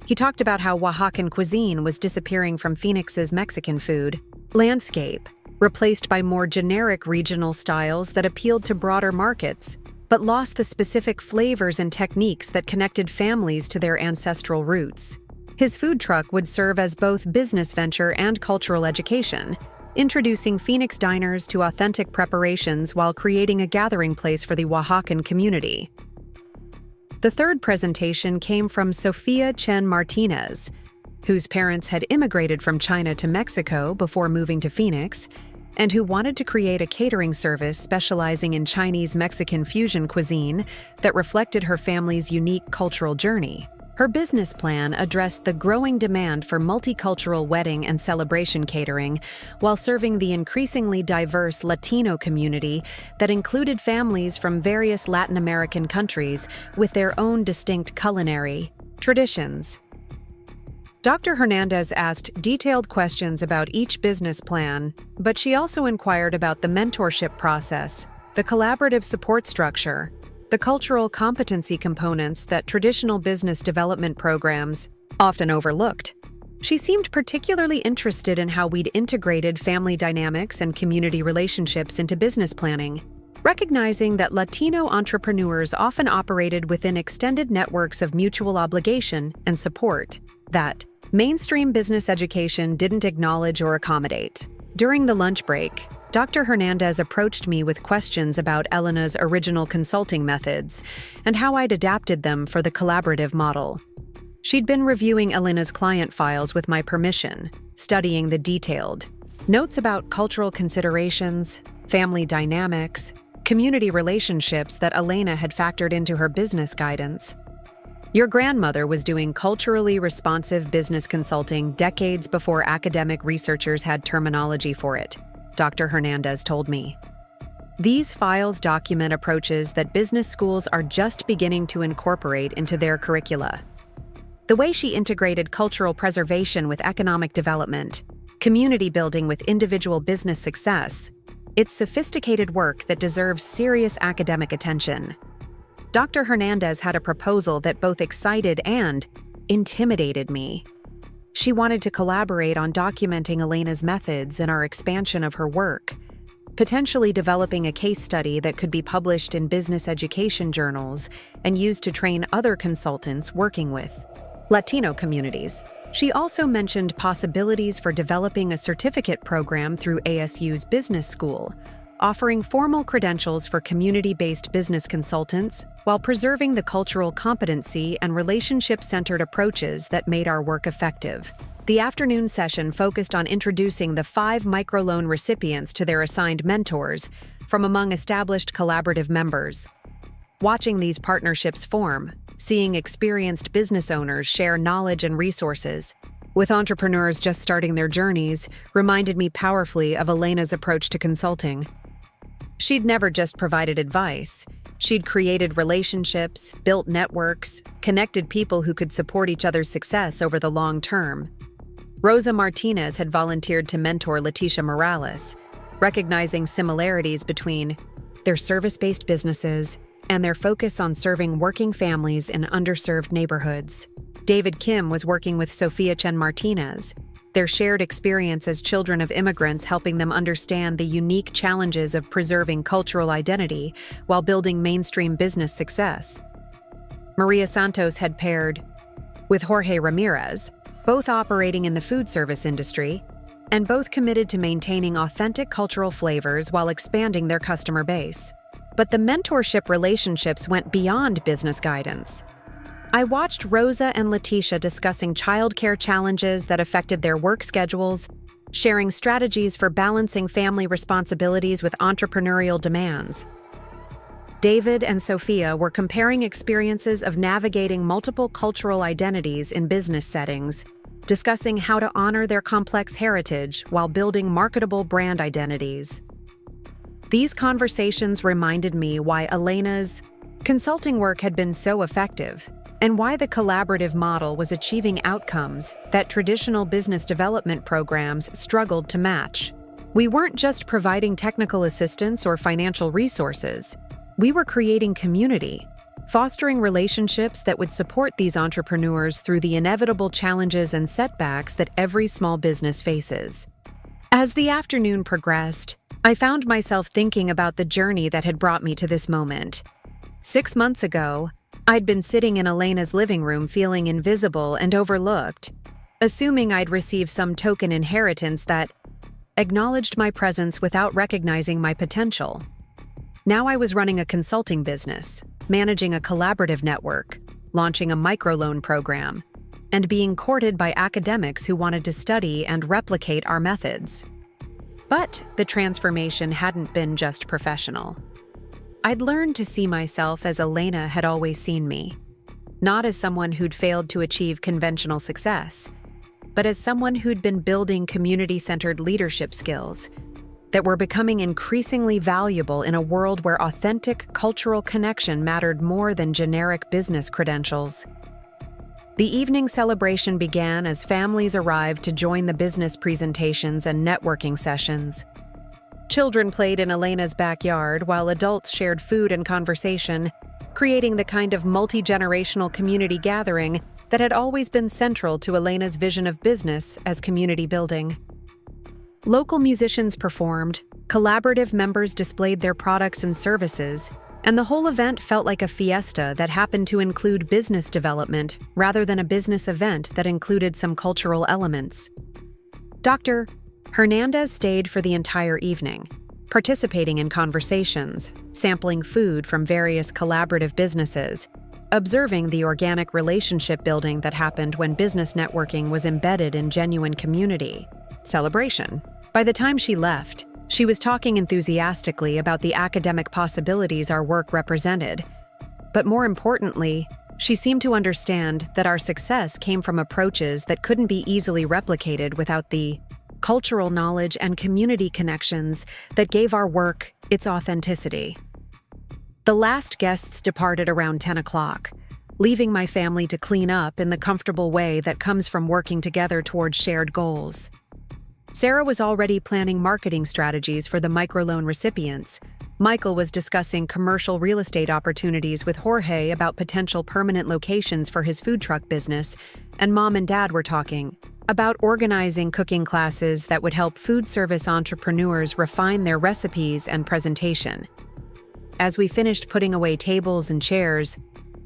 He talked about how Oaxacan cuisine was disappearing from Phoenix's Mexican food landscape, replaced by more generic regional styles that appealed to broader markets, but lost the specific flavors and techniques that connected families to their ancestral roots. His food truck would serve as both business venture and cultural education, introducing Phoenix diners to authentic preparations while creating a gathering place for the Oaxacan community. The third presentation came from Sofia Chen Martinez, whose parents had immigrated from China to Mexico before moving to Phoenix, and who wanted to create a catering service specializing in Chinese-Mexican fusion cuisine that reflected her family's unique cultural journey. Her business plan addressed the growing demand for multicultural wedding and celebration catering while serving the increasingly diverse Latino community that included families from various Latin American countries with their own distinct culinary traditions. Dr. Hernandez asked detailed questions about each business plan, but she also inquired about the mentorship process, the collaborative support structure, the cultural competency components that traditional business development programs often overlooked. She seemed particularly interested in how we'd integrated family dynamics and community relationships into business planning, recognizing that Latino entrepreneurs often operated within extended networks of mutual obligation and support that mainstream business education didn't acknowledge or accommodate. During the lunch break, Dr. Hernandez approached me with questions about Elena's original consulting methods and how I'd adapted them for the collaborative model. She'd been reviewing Elena's client files with my permission, studying the detailed notes about cultural considerations, family dynamics, community relationships that Elena had factored into her business guidance. Your grandmother was doing culturally responsive business consulting decades before academic researchers had terminology for it, Dr. Hernandez told me. These files document approaches that business schools are just beginning to incorporate into their curricula. The way she integrated cultural preservation with economic development, community building with individual business success, it's sophisticated work that deserves serious academic attention. Dr. Hernandez had a proposal that both excited and intimidated me. She wanted to collaborate on documenting Elena's methods and our expansion of her work, potentially developing a case study that could be published in business education journals and used to train other consultants working with Latino communities. She also mentioned possibilities for developing a certificate program through ASU's business school, offering formal credentials for community-based business consultants while preserving the cultural competency and relationship-centered approaches that made our work effective. The afternoon session focused on introducing the 5 microloan recipients to their assigned mentors from among established collaborative members. Watching these partnerships form, seeing experienced business owners share knowledge and resources, with entrepreneurs just starting their journeys, reminded me powerfully of Elena's approach to consulting. She'd never just provided advice. She'd created relationships, built networks, connected people who could support each other's success over the long term. Rosa Martinez had volunteered to mentor Leticia Morales, recognizing similarities between their service-based businesses and their focus on serving working families in underserved neighborhoods. David Kim was working with Sofia Chen Martinez, their shared experience as children of immigrants helping them understand the unique challenges of preserving cultural identity while building mainstream business success. Maria Santos had paired with Jorge Ramirez, both operating in the food service industry, and both committed to maintaining authentic cultural flavors while expanding their customer base. But the mentorship relationships went beyond business guidance. I watched Rosa and Leticia discussing childcare challenges that affected their work schedules, sharing strategies for balancing family responsibilities with entrepreneurial demands. David and Sophia were comparing experiences of navigating multiple cultural identities in business settings, discussing how to honor their complex heritage while building marketable brand identities. These conversations reminded me why Elena's consulting work had been so effective, and why the collaborative model was achieving outcomes that traditional business development programs struggled to match. We weren't just providing technical assistance or financial resources. We were creating community, fostering relationships that would support these entrepreneurs through the inevitable challenges and setbacks that every small business faces. As the afternoon progressed, I found myself thinking about the journey that had brought me to this moment. 6 months ago, I'd been sitting in Elena's living room feeling invisible and overlooked, assuming I'd receive some token inheritance that acknowledged my presence without recognizing my potential. Now I was running a consulting business, managing a collaborative network, launching a microloan program, and being courted by academics who wanted to study and replicate our methods. But the transformation hadn't been just professional. I'd learned to see myself as Elena had always seen me, not as someone who'd failed to achieve conventional success, but as someone who'd been building community-centered leadership skills that were becoming increasingly valuable in a world where authentic cultural connection mattered more than generic business credentials. The evening celebration began as families arrived to join the business presentations and networking sessions. Children played in Elena's backyard while adults shared food and conversation, creating the kind of multi-generational community gathering that had always been central to Elena's vision of business as community building. Local musicians performed, collaborative members displayed their products and services, and the whole event felt like a fiesta that happened to include business development rather than a business event that included some cultural elements. Dr. Hernandez stayed for the entire evening, participating in conversations, sampling food from various collaborative businesses, observing the organic relationship building that happened when business networking was embedded in genuine community celebration. By the time she left, she was talking enthusiastically about the academic possibilities our work represented. But more importantly, she seemed to understand that our success came from approaches that couldn't be easily replicated without the cultural knowledge and community connections that gave our work its authenticity. The last guests departed around 10 o'clock, leaving my family to clean up in the comfortable way that comes from working together towards shared goals. Sarah was already planning marketing strategies for the microloan recipients. Michael was discussing commercial real estate opportunities with Jorge about potential permanent locations for his food truck business, and Mom and Dad were talking about organizing cooking classes that would help food service entrepreneurs refine their recipes and presentation. As we finished putting away tables and chairs,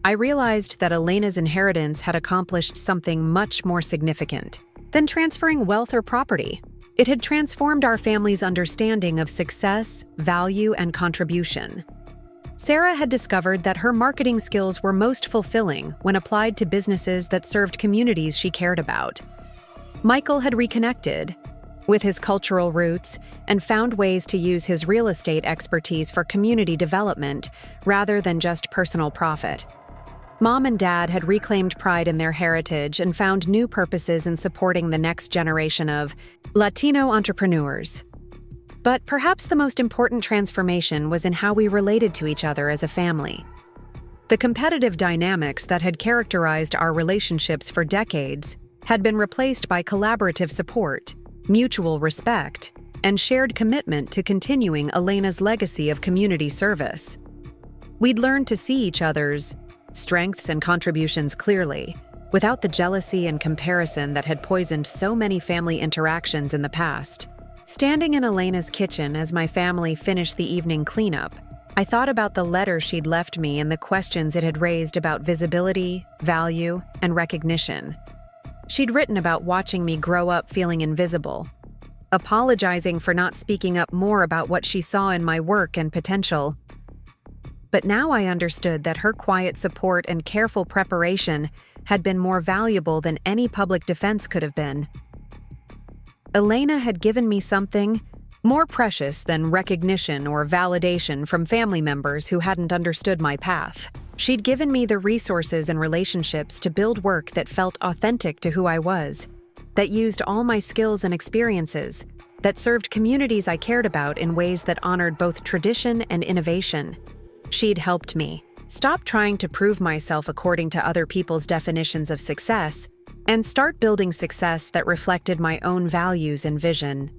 I realized that Elena's inheritance had accomplished something much more significant than transferring wealth or property. It had transformed our family's understanding of success, value, and contribution. Sarah had discovered that her marketing skills were most fulfilling when applied to businesses that served communities she cared about. Michael had reconnected with his cultural roots and found ways to use his real estate expertise for community development rather than just personal profit. Mom and Dad had reclaimed pride in their heritage and found new purposes in supporting the next generation of Latino entrepreneurs. But perhaps the most important transformation was in how we related to each other as a family. The competitive dynamics that had characterized our relationships for decades had been replaced by collaborative support, mutual respect, and shared commitment to continuing Elena's legacy of community service. We'd learned to see each other's strengths and contributions clearly, without the jealousy and comparison that had poisoned so many family interactions in the past. Standing in Elena's kitchen as my family finished the evening cleanup, I thought about the letter she'd left me and the questions it had raised about visibility, value, and recognition. She'd written about watching me grow up feeling invisible, apologizing for not speaking up more about what she saw in my work and potential. But now I understood that her quiet support and careful preparation had been more valuable than any public defense could have been. Elena had given me something more precious than recognition or validation from family members who hadn't understood my path. She'd given me the resources and relationships to build work that felt authentic to who I was, that used all my skills and experiences, that served communities I cared about in ways that honored both tradition and innovation. She'd helped me stop trying to prove myself according to other people's definitions of success and start building success that reflected my own values and vision.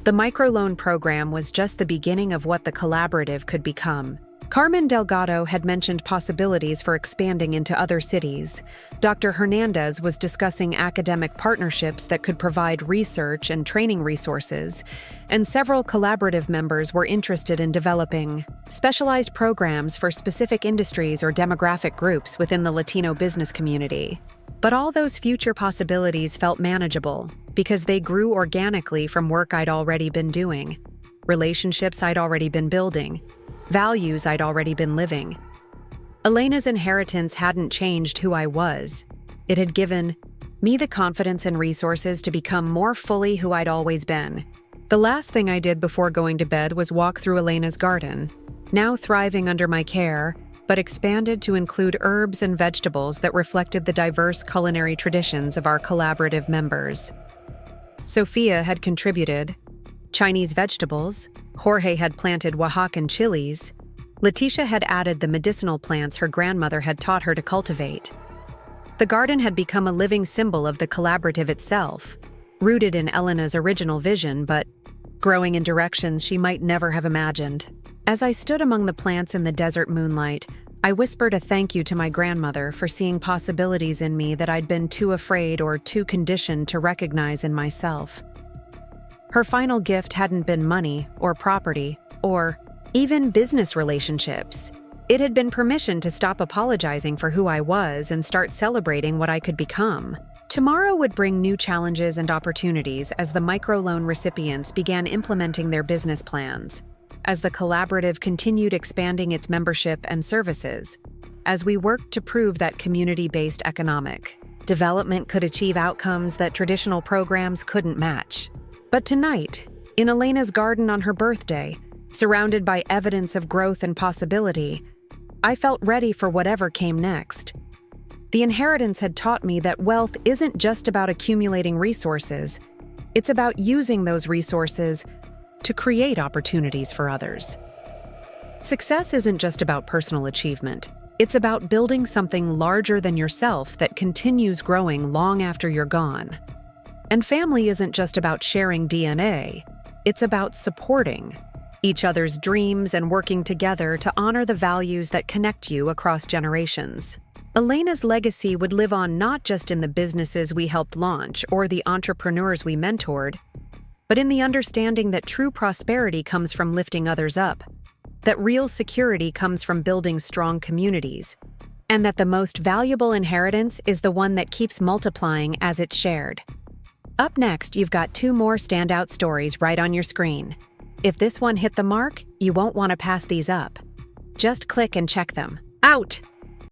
The microloan program was just the beginning of what the collaborative could become. Carmen Delgado had mentioned possibilities for expanding into other cities. Dr. Hernandez was discussing academic partnerships that could provide research and training resources, and several collaborative members were interested in developing specialized programs for specific industries or demographic groups within the Latino business community. But all those future possibilities felt manageable because they grew organically from work I'd already been doing, relationships I'd already been building, values I'd already been living. Elena's inheritance hadn't changed who I was. It had given me the confidence and resources to become more fully who I'd always been. The last thing I did before going to bed was walk through Elena's garden, now thriving under my care, but expanded to include herbs and vegetables that reflected the diverse culinary traditions of our collaborative members. Sophia had contributed Chinese vegetables, Jorge had planted Oaxacan chilies, Leticia had added the medicinal plants her grandmother had taught her to cultivate. The garden had become a living symbol of the collaborative itself, rooted in Elena's original vision but growing in directions she might never have imagined. As I stood among the plants in the desert moonlight, I whispered a thank you to my grandmother for seeing possibilities in me that I'd been too afraid or too conditioned to recognize in myself. Her final gift hadn't been money or property or even business relationships. It had been permission to stop apologizing for who I was and start celebrating what I could become. Tomorrow would bring new challenges and opportunities as the microloan recipients began implementing their business plans, as the collaborative continued expanding its membership and services, as we worked to prove that community-based economic development could achieve outcomes that traditional programs couldn't match. But tonight, in Elena's garden on her birthday, surrounded by evidence of growth and possibility, I felt ready for whatever came next. The inheritance had taught me that wealth isn't just about accumulating resources, it's about using those resources to create opportunities for others. Success isn't just about personal achievement, it's about building something larger than yourself that continues growing long after you're gone. And family isn't just about sharing DNA, it's about supporting each other's dreams and working together to honor the values that connect you across generations. Elena's legacy would live on not just in the businesses we helped launch or the entrepreneurs we mentored, but in the understanding that true prosperity comes from lifting others up, that real security comes from building strong communities, and that the most valuable inheritance is the one that keeps multiplying as it's shared. Up next, you've got two more standout stories right on your screen. If this one hit the mark, you won't want to pass these up. Just click and check them. Out!